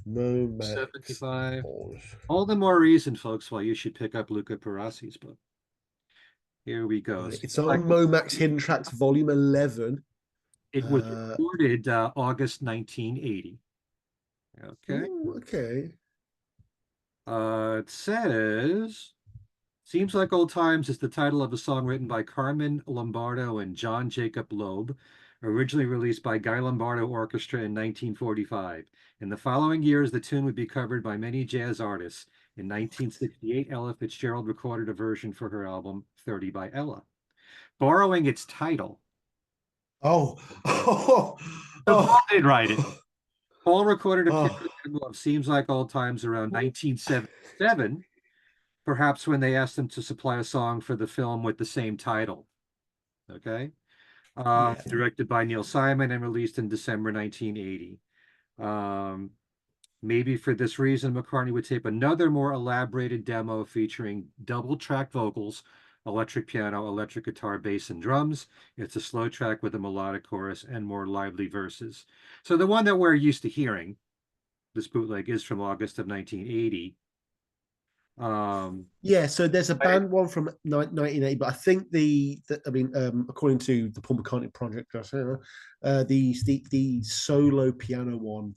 Speaker 2: Momax.
Speaker 1: 75.
Speaker 2: Old.
Speaker 1: All the more reason, folks, why you should pick up Luca Parassi's book. Here we go.
Speaker 2: Right. It's
Speaker 1: Seems like
Speaker 2: on Momax Hidden Tracks Volume 11.
Speaker 1: it was
Speaker 2: Uh,
Speaker 1: recorded August 1980. Okay.
Speaker 2: okay.
Speaker 1: It says Seems Like Old Times is the title of a song written by Carmen Lombardo and John Jacob Loeb, originally released by Guy Lombardo Orchestra in 1945. In the following years, the tune would be covered by many jazz artists. In 1968, Ella Fitzgerald recorded a version for her album 30 by Ella. Borrowing its title,
Speaker 2: Oh. Oh.
Speaker 1: so Paul
Speaker 2: Oh.
Speaker 1: did write it. Paul recorded a piano
Speaker 2: Oh.
Speaker 1: demo of Seems Like Old Times around 1977, perhaps when they asked him to supply a song for the film with the same title. Okay.
Speaker 2: Yeah.
Speaker 1: Directed by Neil Simon and released in December 1980. Um, Maybe for this reason, McCartney would tape another more elaborated demo featuring double track vocals, electric piano, electric guitar, bass, and drums. It's a slow track with a melodic chorus and more lively verses. So the one that we're used to hearing, this bootleg, is from August of 1980. Um,
Speaker 2: Yeah, so there's a
Speaker 1: I-
Speaker 2: band one from 1980, but I think I mean, according to the Paul McCartney project, the solo piano one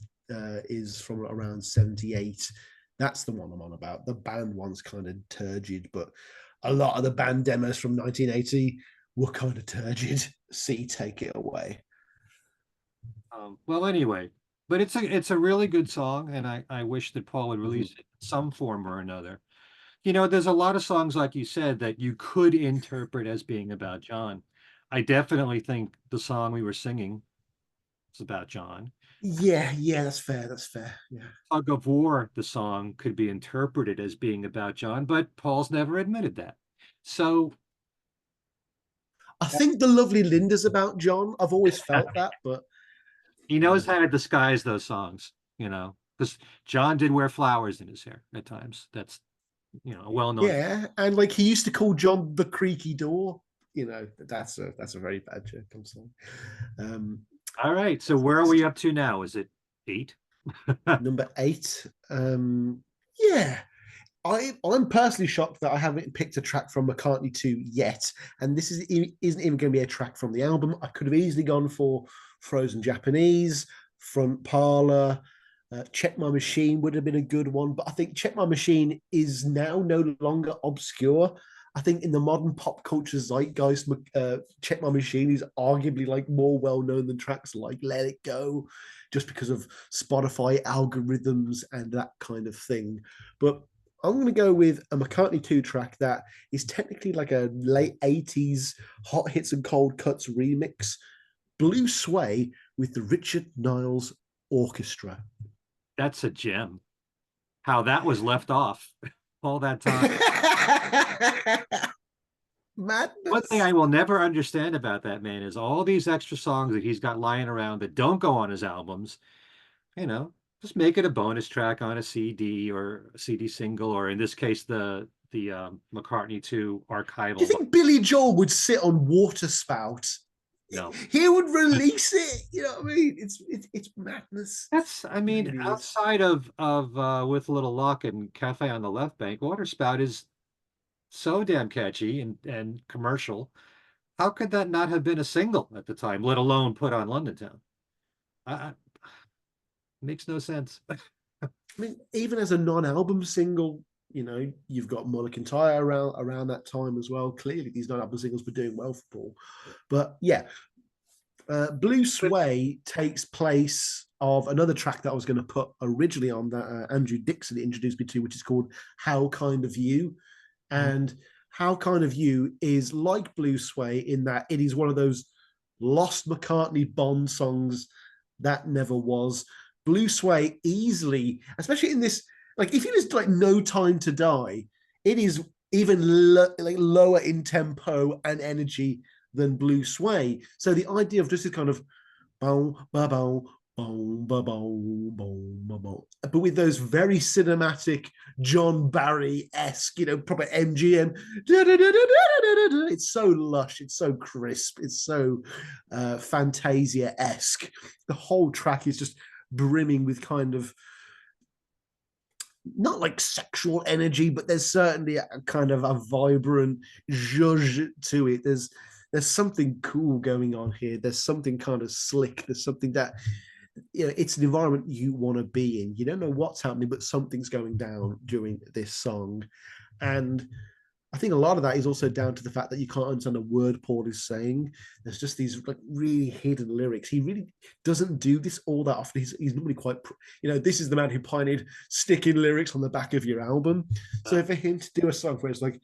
Speaker 2: is from around 78. That's the one I'm on about. The band one's kind of turgid, but a lot of the band demos from 1980 were kind of turgid. See, take it away.
Speaker 1: well, anyway, but it's a really good song, and I wish that Paul would
Speaker 2: Mhm.
Speaker 1: release it in some form or another. There's a lot of songs, like you said, that you could interpret as being about John. I definitely think the song we were singing is about John.
Speaker 2: Yeah, yeah, that's fair. That's fair. Yeah.
Speaker 1: Tug of War, the song, could be interpreted as being about John, but Paul's never admitted that. So
Speaker 2: I think the Lovely Linda's about John. I've always felt that, but
Speaker 1: he knows
Speaker 2: uh,
Speaker 1: how to disguise those songs, because John did wear flowers in his hair at times. That's, a well-known fact.
Speaker 2: yeah, and like he used to call John the creaky door. That's a very bad joke. I'm sorry. Um,
Speaker 1: All right. So where are we up to now? Is it eight?
Speaker 2: Number eight. Yeah, I'm personally shocked that I haven't picked a track from McCartney 2 yet, and isn't even going to be a track from the album. I could have easily gone for Frozen Japanese, Front Parlor. Check My Machine would have been a good one, but I think Check My Machine is now no longer obscure. I think in the modern pop culture zeitgeist, Check My Machine is arguably like more well known than tracks like Let It Go, just because of Spotify algorithms and that kind of thing. But I'm going to go with a McCartney 2 track that is technically like a late 80s Hot Hits and Cold Cuts remix, Blue Sway with the Richard Niles Orchestra.
Speaker 1: That's a gem. How that was left off all that time. One thing
Speaker 2: Madness.
Speaker 1: I will never understand about that man is all these extra songs that he's got lying around that don't go on his albums, you know, just make it a bonus track on a CD or a CD single, or in this case, the McCartney 2
Speaker 2: Do you
Speaker 1: archival.
Speaker 2: think Billy Joel would sit on Water Spout?
Speaker 1: No,
Speaker 2: He would release it. You know what I mean? It's madness.
Speaker 1: I
Speaker 2: It
Speaker 1: mean,
Speaker 2: really is.
Speaker 1: outside of With a Little Luck and Cafe on the Left Bank, Water Spout is so damn catchy and commercial. How could that not have been a single at the time, let alone put on London Town? I, makes no sense.
Speaker 2: I mean, even as a non-album single, you've got Mulligan Tyre around that time as well. Clearly, these non-album singles were doing well for Paul. But yeah, Blue Sway takes place of another track that I was going to put originally on that Andrew Dixon introduced me to, which is called How Kind of You. And How Kind of You is like Blue Sway in that it is one of those lost McCartney Bond songs that never was. Blue Sway easily, especially in this, like if you listen to like No Time to Die, it is even like lower in tempo and energy than Blue Sway. So the idea of just this kind of bow, ba, bow, boom, ba, boom, boom, ba, boom. But with those very cinematic John Barry-esque, proper MGM. It's so lush, it's so crisp, it's so Fantasia-esque. The whole track is just brimming with kind of not like sexual energy, but there's certainly a kind of a vibrant zhuzh to it. There's something cool going on here. There's something kind of slick. There's something that it's an environment you want to be in. You don't know what's happening, but something's going down during this song. And I think a lot of that is also down to the fact that you can't understand a word Paul is saying. There's just these like really hidden lyrics. He really doesn't do this all that often. He's normally quite, this is the man who pioneered sticking lyrics on the back of your album. So for him to do a song where it's like,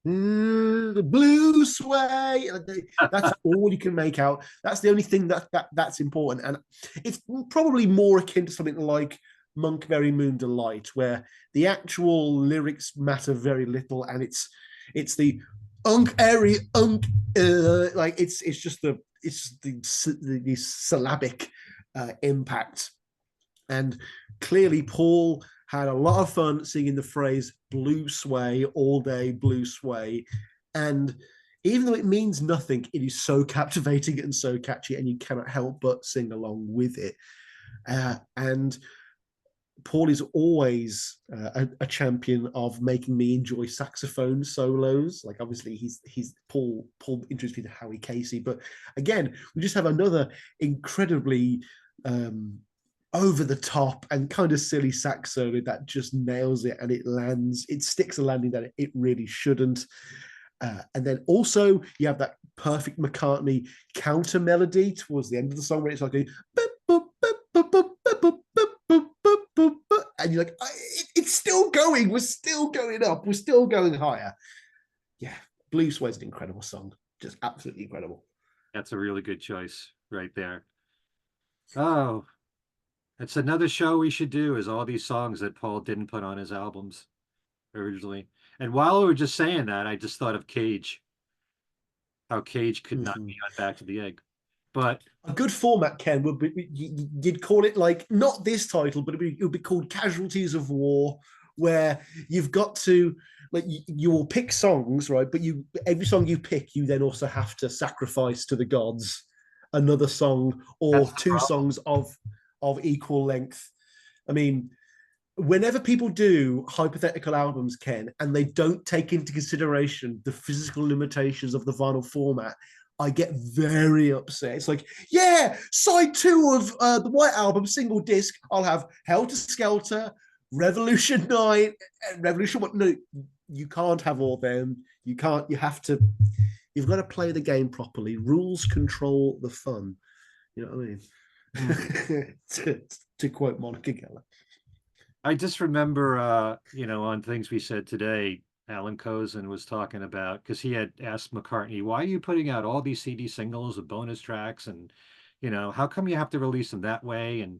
Speaker 2: the blue sway. That's all you can make out. That's the only thing that's important, and it's probably more akin to something like Monk Very Moon Delight, where the actual lyrics matter very little, and it's the unk airy unk like it's just the syllabic impact. And clearly Paul had a lot of fun singing the phrase blue sway all day, blue sway. And even though it means nothing, it is so captivating and so catchy, and you cannot help but sing along with it. And Paul is always a champion of making me enjoy saxophone solos. Like obviously he's Paul introduced me to Howie Casey, but again we just have another incredibly over the top and kind of silly sax solo that just nails it, and it sticks a landing that it really shouldn't. And then also you have that perfect McCartney counter melody towards the end of the song where it's like a and you're like, it's still going. We're still going up. We're still going higher. Yeah, Blue Sway's an incredible song. Just absolutely incredible.
Speaker 1: That's a really good choice right there. Oh, it's another show we should do is all these songs that Paul didn't put on his albums originally. And while we were just saying that, I just thought of Cage, how Cage could not be
Speaker 2: Mm-hmm.
Speaker 1: on Back to the Egg. But
Speaker 2: A good format, Ken, would be you'd call it like not this title, but it would be called Casualties of War, where you've got to like you will pick songs, right? But you every song you pick, you then also have to sacrifice to the gods another song
Speaker 1: that's
Speaker 2: or
Speaker 1: the
Speaker 2: two
Speaker 1: problem.
Speaker 2: songs of equal length. I mean, whenever people do hypothetical albums, Ken, and they don't take into consideration the physical limitations of the vinyl format, I get very upset. It's like, yeah, side two of the White Album, single disc, I'll have Helter Skelter, Revolution 9, and Revolution 1. No, you can't have all them. You can't, you have to, you've got to play the game properly. Rules control the fun. You know what
Speaker 1: Hmm.
Speaker 2: I mean? to quote Monica Geller.
Speaker 1: I just remember, on things we said today, Alan Kozin was talking about because he had asked McCartney, "Why are you putting out all these CD singles with bonus tracks, and how come you have to release them that way?" And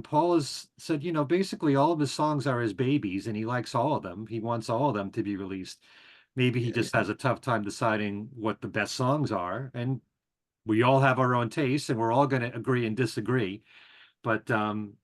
Speaker 1: Paul has said, basically all of his songs are his babies, and he likes all of them. He wants all of them to be released. Maybe he
Speaker 2: Yeah,
Speaker 1: just has a tough time deciding what the best songs are, and we all have our own tastes, and we're all going to agree and disagree. But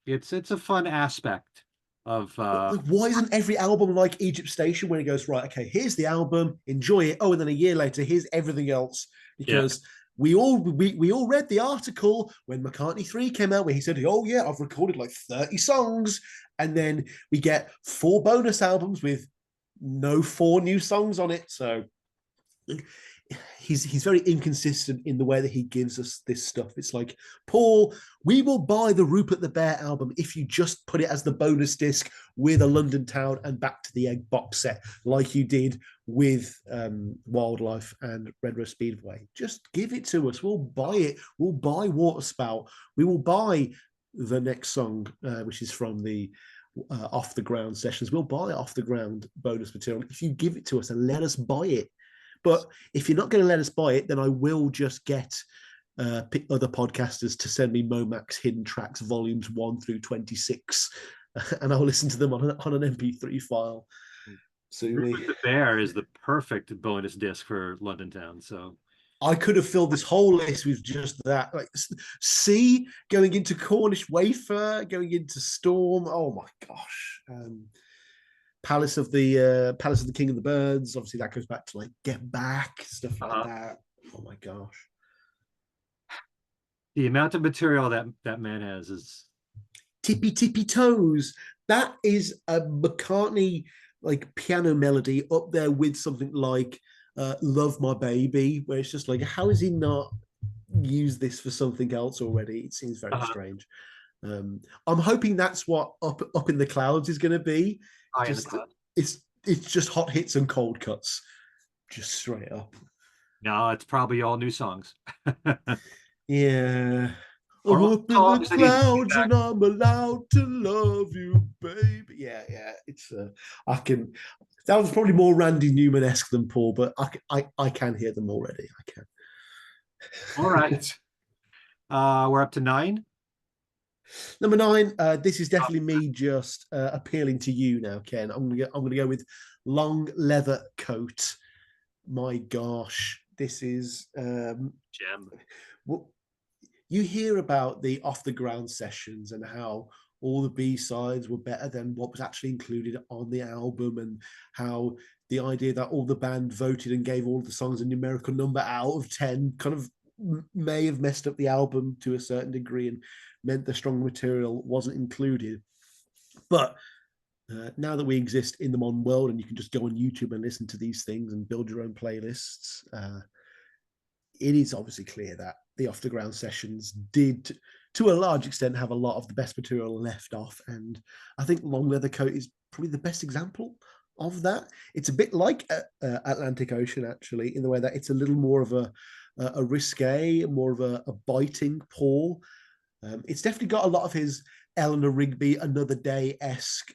Speaker 1: it's a fun aspect of
Speaker 2: like, why isn't every album like Egypt Station where he goes, right, okay, here's the album, enjoy it. Oh, and then a year later, here's everything else.
Speaker 1: yeah.
Speaker 2: Because we all read the article when McCartney 3 came out where he said, oh yeah, I've recorded like 30 songs. And then we get 4 bonus albums with no 4 new songs on it. So he's very inconsistent in the way that he gives us this stuff. It's like, Paul, we will buy the Rupert the Bear album if you just put it as the bonus disc with a London Town and Back to the Egg box set, like you did with Wildlife and Red Rose Speedway. Just give it to us. We'll buy it. We'll buy Waterspout. We will buy the next song, which is from the Off the Ground sessions. We'll buy Off the Ground bonus material if you give it to us and let us buy it. But if you're not going to let us buy it, then I will just get other podcasters to send me Momax Hidden Tracks volumes 1 through 26, and I'll listen to them on an MP3 file. Sue me.
Speaker 1: Rupert the Bear is the perfect bonus disc for London Town. So
Speaker 2: I could have filled this whole list with just that. Like C going into Cornish Wafer, going into Storm. Oh my gosh. Palace of the King of the Birds. Obviously, that goes back to like Get Back, stuff like
Speaker 1: uh,
Speaker 2: that. Oh my gosh.
Speaker 1: the amount of material that man has is
Speaker 2: Tippy Tippy Toes. That is a McCartney like piano melody up there with something like Love My Baby, where it's just like, how is he not used this for something else already? It seems very
Speaker 1: uh,
Speaker 2: strange. I'm hoping that's what up in the clouds is going to be.
Speaker 1: high in the
Speaker 2: Just
Speaker 1: clouds.
Speaker 2: it's just hot hits and cold cuts, just straight up.
Speaker 1: No, it's probably all new songs.
Speaker 2: Yeah.
Speaker 1: Or
Speaker 2: I'm
Speaker 1: all
Speaker 2: up in the
Speaker 1: songs that he's bringing
Speaker 2: clouds
Speaker 1: back.
Speaker 2: and I'm allowed to love you, baby. Yeah, yeah. It's I can. That was probably more Randy Newman esque than Paul, but I can hear them already. I can.
Speaker 1: All right. We're up to 9.
Speaker 2: Number nine. This is definitely me just appealing to you now, Ken. I'm gonna go with long leather coat. My gosh, this is
Speaker 1: Gem.
Speaker 2: well, you hear about the off the ground sessions and how all the B sides were better than what was actually included on the album, and how the idea that all the band voted and gave all the songs a numerical number out of 10 kind of may have messed up the album to a certain degree and meant the strong material wasn't included. But now that we exist in the modern world and you can just go on YouTube and listen to these things and build your own playlists, it is obviously clear that the off the ground sessions did, to a large extent, have a lot of the best material left off. And I think Long Leather Coat is probably the best example of that. It's a bit like Atlantic Ocean, actually, in the way that it's a little more of a risque, more of a biting Paul. It's definitely got a lot of his Eleanor Rigby, Another Day esque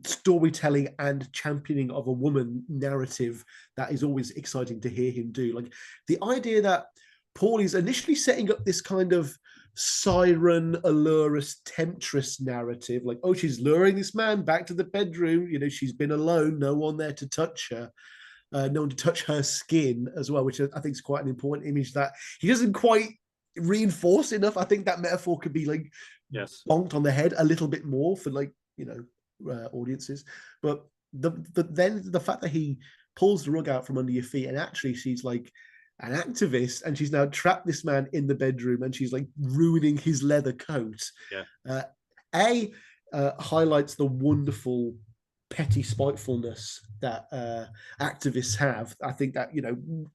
Speaker 2: storytelling and championing of a woman narrative that is always exciting to hear him do. Like the idea that Paul is initially setting up this kind of siren, allurous, temptress narrative, like, oh, she's luring this man back to the bedroom. You know, she's been alone, no one there to touch her. No one to touch her skin as well, which I think is quite an important image that he doesn't quite reinforce enough. I think that metaphor could be like
Speaker 1: Yes.
Speaker 2: bonked on the head a little bit more for like audiences. But then the fact that he pulls the rug out from under your feet and actually she's like an activist and she's now trapped this man in the bedroom and she's like ruining his leather coat.
Speaker 1: Yeah.
Speaker 2: Uh, a highlights the wonderful petty spitefulness that activists have. I think that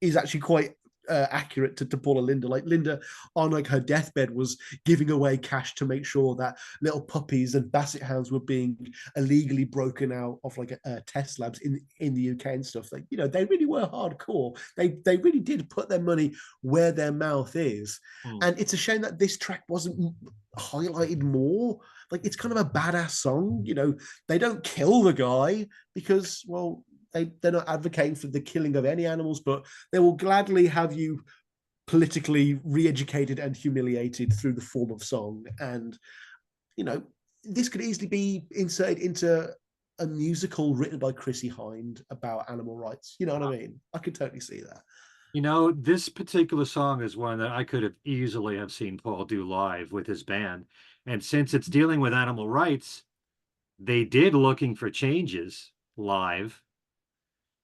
Speaker 2: is actually quite accurate to Paula Linda. Like Linda, on like her deathbed, was giving away cash to make sure that little puppies and basset hounds were being illegally broken out of like test labs in the UK and stuff. Like they really were hardcore. They really did put their money where their mouth is, and it's a shame that this track wasn't highlighted more. Like it's kind of a badass song. They don't kill the guy because, well, they're not advocating for the killing of any animals, but they will gladly have you politically re-educated and humiliated through the form of song. And this could easily be inserted into a musical written by Chrissie Hynde about animal rights. You know what I mean? I could totally see that.
Speaker 1: This particular song is one that I could have easily have seen Paul do live with his band. And since it's dealing with animal rights, they did Looking for Changes live.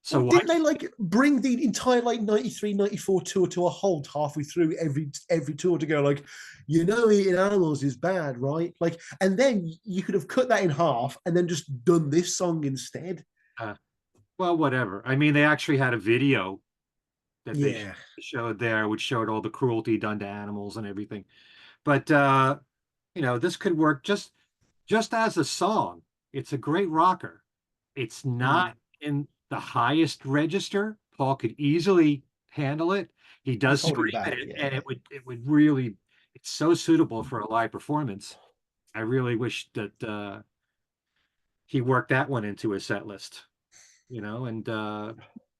Speaker 1: So
Speaker 2: Well,
Speaker 1: why?
Speaker 2: didn't they like bring the entire like 93, 94 tour to a halt halfway through every tour to go like, eating animals is bad, right? Like, and then you could have cut that in half and then just done this song instead.
Speaker 1: Uh, well, whatever. I mean, they actually had a video that they
Speaker 2: Yeah.
Speaker 1: showed there, which showed all the cruelty done to animals and everything. But this could work just as a song. It's a great rocker. It's
Speaker 2: Mm.
Speaker 1: not in the highest register. Paul could easily handle it. He
Speaker 2: He's
Speaker 1: does
Speaker 2: holding
Speaker 1: scream in
Speaker 2: back.
Speaker 1: it, and
Speaker 2: Yeah.
Speaker 1: it would really, it's so suitable for a live performance. I really wish that he worked that one into his set list, and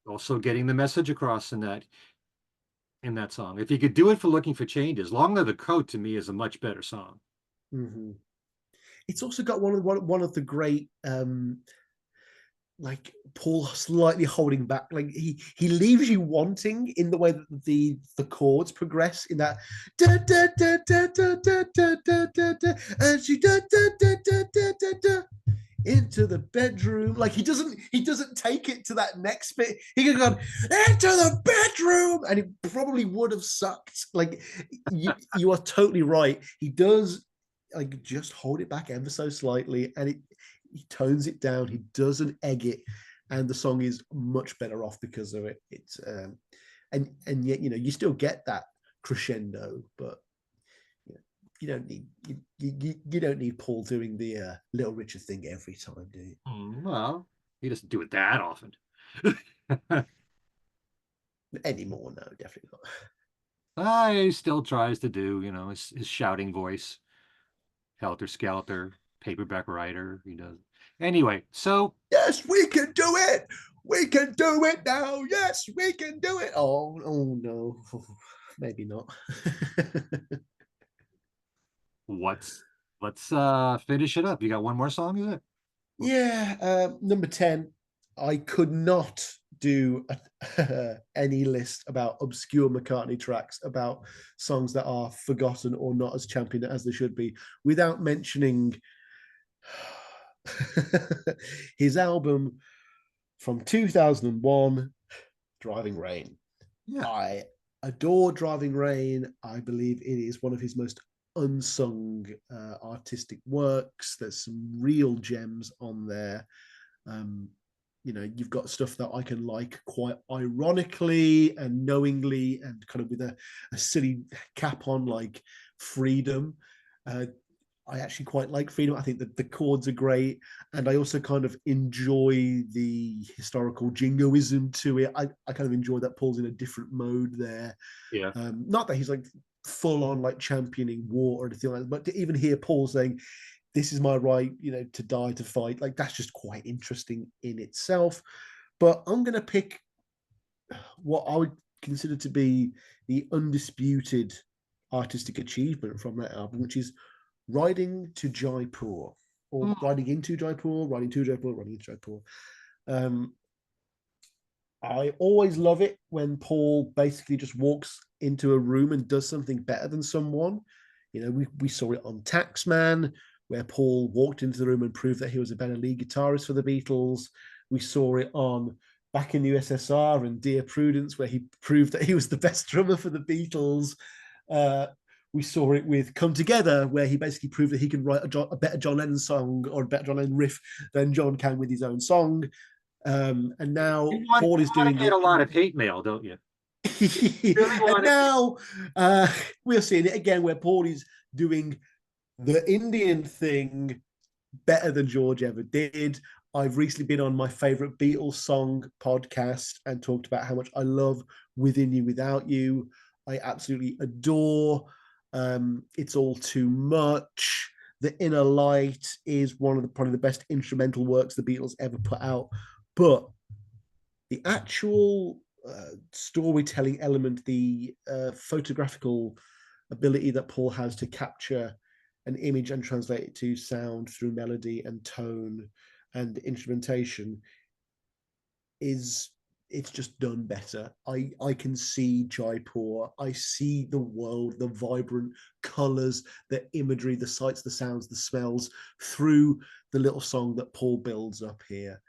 Speaker 1: also getting the message across in that song. If he could do it for Looking for Changes, Long Leather Coat to me is a much better song.
Speaker 2: Mm-hmm. It's also got one of the great like Paul slightly holding back. Like he leaves you wanting in the way that the chords progress in that da da da da da da da da da da and she da da da da da da da into the bedroom. Like he doesn't take it to that next bit. He could have gone into the bedroom and it probably would have sucked. Like you are totally right. He does like just hold it back ever so slightly and he tones it down. He doesn't egg it, and the song is much better off because of it. It's and yet you still get that crescendo, but you don't need you don't need Paul doing the Little Richard thing every time, do you?
Speaker 1: Well, he doesn't do it that often.
Speaker 2: Anymore, no, definitely not.
Speaker 1: He still tries to do, his shouting voice, helter skelter, paperback writer. He does. Anyway, so
Speaker 2: Yes, we can do it. We can do it now. Yes, we can do it. Oh no, maybe not.
Speaker 1: what's let's finish it up. You got one more song, is it?
Speaker 2: Yeah, number 10. I could not do any list about obscure McCartney tracks, about songs that are forgotten or not as championed as they should be, without mentioning his album from 2001, Driving Rain.
Speaker 1: Yeah.
Speaker 2: I adore Driving Rain. I believe it is one of his most unsung artistic works. There's some real gems on there. Um, you've got stuff that I can like quite ironically and knowingly and kind of with a silly cap on, like Freedom. Uh, I actually quite like Freedom. I think that the chords are great, and I also kind of enjoy the historical jingoism to it. I kind of enjoy that Paul's in a different mode there.
Speaker 1: Yeah.
Speaker 2: Not that he's like full on like championing war or anything like that, but to even hear Paul saying, "This is my right, to die to fight," like that's just quite interesting in itself. But I'm gonna pick what I would consider to be the undisputed artistic achievement from that album, which is Riding to Jaipur, or
Speaker 1: Mm.
Speaker 2: Riding into Jaipur, Riding to Jaipur, Riding into Jaipur. Um, I always love it when Paul basically just walks into a room and does something better than someone. We saw it on Taxman, where Paul walked into the room and proved that he was a better lead guitarist for the Beatles. We saw it on Back in the USSR and Dear Prudence, where he proved that he was the best drummer for the Beatles. Uh, we saw it with Come Together, where he basically proved that he can write a better John Lennon song or a better John Lennon riff than John can with his own song. And now Paul
Speaker 1: You
Speaker 2: is
Speaker 1: want to
Speaker 2: doing
Speaker 1: get
Speaker 2: it.
Speaker 1: a lot of hate mail, don't you? Really
Speaker 2: And
Speaker 1: want to.
Speaker 2: now we're seeing it again where Paul is doing the Indian thing better than George ever did. I've recently been on my favorite Beatles song podcast and talked about how much I love Within You Without You. I absolutely adore It's All Too Much. The Inner Light is one of probably the best instrumental works the Beatles ever put out. But the actual storytelling element, the photographical ability that Paul has to capture an image and translate it to sound through melody and tone and instrumentation is it's just done better. I can see Jaipur. I see the world, the vibrant colors, the imagery, the sights, the sounds, the smells through the little song that Paul builds up here.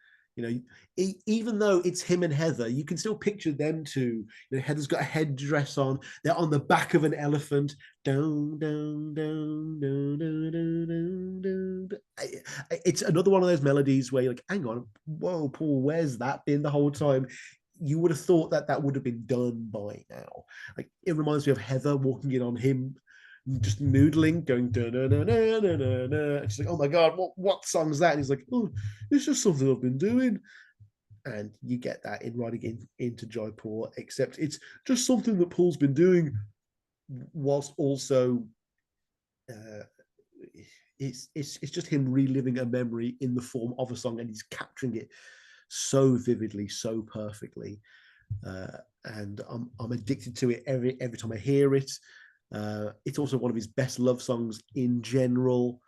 Speaker 2: Even though it's him and Heather, you can still picture them two. Heather's got a headdress on. They're on the back of an elephant. Down, down, down, down, down, down, down, down. It's another one of those melodies where you're like, hang on, whoa, Paul, where's that been the whole time? You would have thought that that would have been done by now. Like it reminds me of Heather walking in on him, just noodling, going da da da da da da da. And she's like, "Oh my god, what song's that?" And he's like, "Oh, it's just something I've been doing." And you get that in Riding into Jaipur, except it's just something that Paul's been doing, whilst also uh, it's just him reliving a memory in the form of a song, and he's capturing it so vividly, so perfectly. And I'm addicted to it every time I hear it. It's also one of his best love songs in general.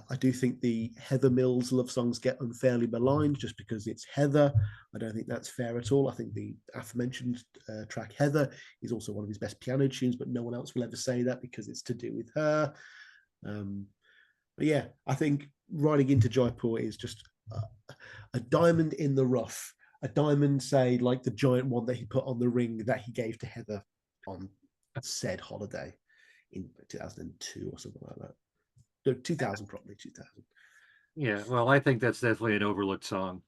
Speaker 2: I do think the Heather Mills love songs get unfairly maligned just because it's Heather. I don't think that's fair at all. I think the aforementioned track Heather is also one of his best piano tunes, but no one else will ever say that because it's to do with her. Um, but yeah, I think Riding into Jaipur is just a diamond in the rough. A diamond, say, like the giant one that he put on the ring that he gave to Heather on said holiday in 2002 or something like that. No, 2000, probably 2000.
Speaker 1: Yeah, well, I think that's definitely an overlooked song.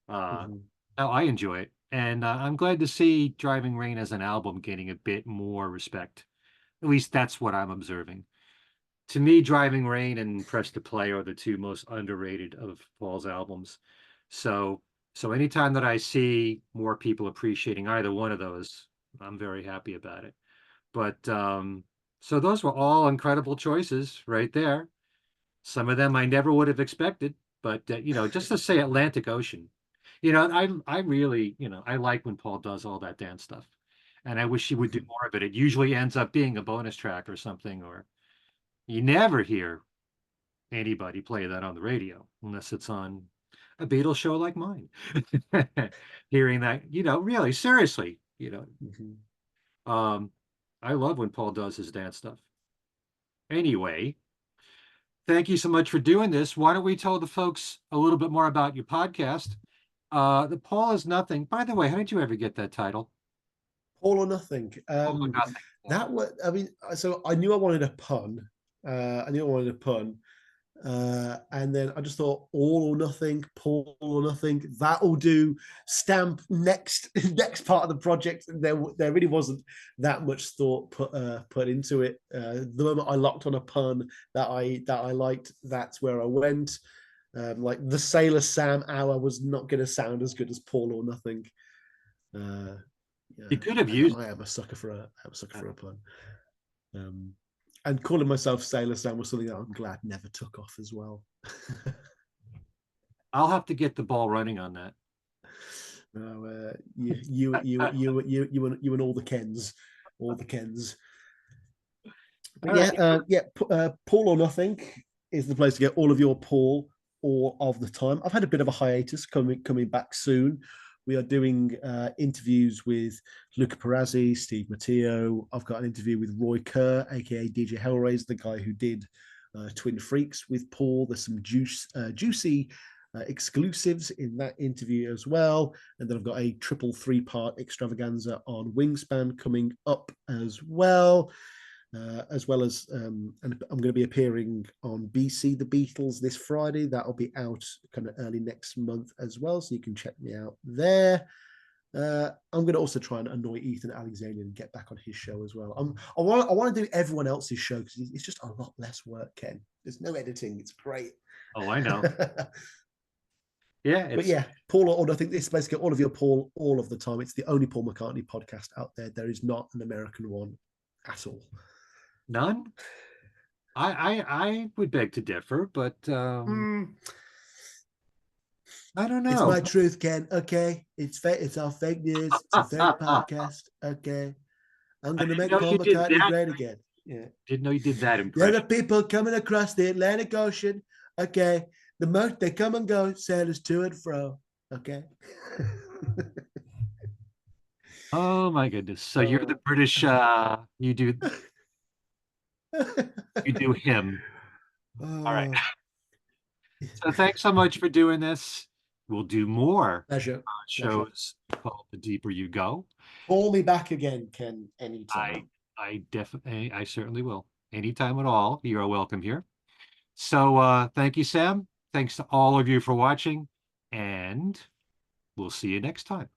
Speaker 1: Uh,
Speaker 2: Mhm.
Speaker 1: oh, I enjoy it, and I'm glad to see Driving Rain as an album getting a bit more respect. At least that's what I'm observing. To me, Driving Rain and Press to Play are the two most underrated of Paul's albums. So, so anytime that I see more people appreciating either one of those, I'm very happy about it. But so those were all incredible choices right there. Some of them I never would have expected, but just to say Atlantic Ocean, I really, I like when Paul does all that dance stuff, and I wish he would do
Speaker 2: Mhm.
Speaker 1: more of it. It usually ends up being a bonus track or something, or you never hear. anybody play that on the radio unless it's on a Beatles show like mine. Hearing that, really seriously,
Speaker 2: Mhm.
Speaker 1: um, I love when Paul does his dance stuff. Anyway, thank you so much for doing this. Why don't we tell the folks a little bit more about your podcast? The Paul is Nothing. By the way, how did you ever get that title?
Speaker 2: All or nothing.
Speaker 1: Paul Nothing. Yeah.
Speaker 2: That was, I mean, so I knew I wanted a pun. I knew I wanted a pun. And then I just thought all or nothing, Paul or nothing. That'll do. Stamp next next part of the project. There really wasn't that much thought put into it. The moment I locked on a pun that I liked, that's where I went. Like the Sailor Sam hour was not going to sound as good as Paul or nothing. Uh,
Speaker 1: You
Speaker 2: yeah,
Speaker 1: could have
Speaker 2: and
Speaker 1: used.
Speaker 2: I am a sucker for a pun. Um, and calling myself Sailor Sam was something that I'm glad never took off as well.
Speaker 1: I'll have to get the ball running on that.
Speaker 2: No, you and all the Kens. But
Speaker 1: All right.
Speaker 2: Paul or nothing is the place to get all of your Paul all of the time. I've had a bit of a hiatus coming back soon. We are doing interviews with Luca Perazzi, Steve Matteo. I've got an interview with Roy Kerr, aka DJ Hellraiser, the guy who did Twin Freaks with Paul. There's some juicy exclusives in that interview as well. And then I've got a triple 3-part extravaganza on Wingspan coming up as well. As well as, and I'm going to be appearing on BC The Beatles this Friday. That'll be out kind of early next month as well, so you can check me out there. I'm going to also try and annoy Ethan Alexander and get back on his show as well. I want to do everyone else's show because it's just a lot less work, Ken. There's no editing. It's great.
Speaker 1: Oh, I know. Yeah,
Speaker 2: But
Speaker 1: it's
Speaker 2: yeah, Paul or I think this is basically all of your Paul all of the time. It's the only Paul McCartney podcast out there. There is not an American one at all.
Speaker 1: none. I would beg to differ, but I don't
Speaker 2: It's
Speaker 1: know.
Speaker 2: my truth, Ken. Okay, it's fake. It's all fake news. It's a fake podcast. Okay, I'm
Speaker 1: I
Speaker 2: gonna
Speaker 1: didn't
Speaker 2: make
Speaker 1: know you
Speaker 2: Paul
Speaker 1: did
Speaker 2: McCartney
Speaker 1: that.
Speaker 2: great again. Yeah,
Speaker 1: Didn't know you did that
Speaker 2: there are
Speaker 1: impression.
Speaker 2: people coming across the Atlantic Ocean. Okay, they come and go, sailors to and fro. Okay.
Speaker 1: Oh my goodness. So you're the
Speaker 2: Oh.
Speaker 1: British you do him. All right.
Speaker 2: Oh,
Speaker 1: So thanks so much for doing this. We'll do more
Speaker 2: pleasure, pleasure.
Speaker 1: shows called The Deeper You Go.
Speaker 2: Call me back again, Ken,
Speaker 1: I
Speaker 2: anytime.
Speaker 1: I certainly will. Anytime at all, you are welcome here. So thank you, Sam. Thanks to all of you for watching, and we'll see you next time.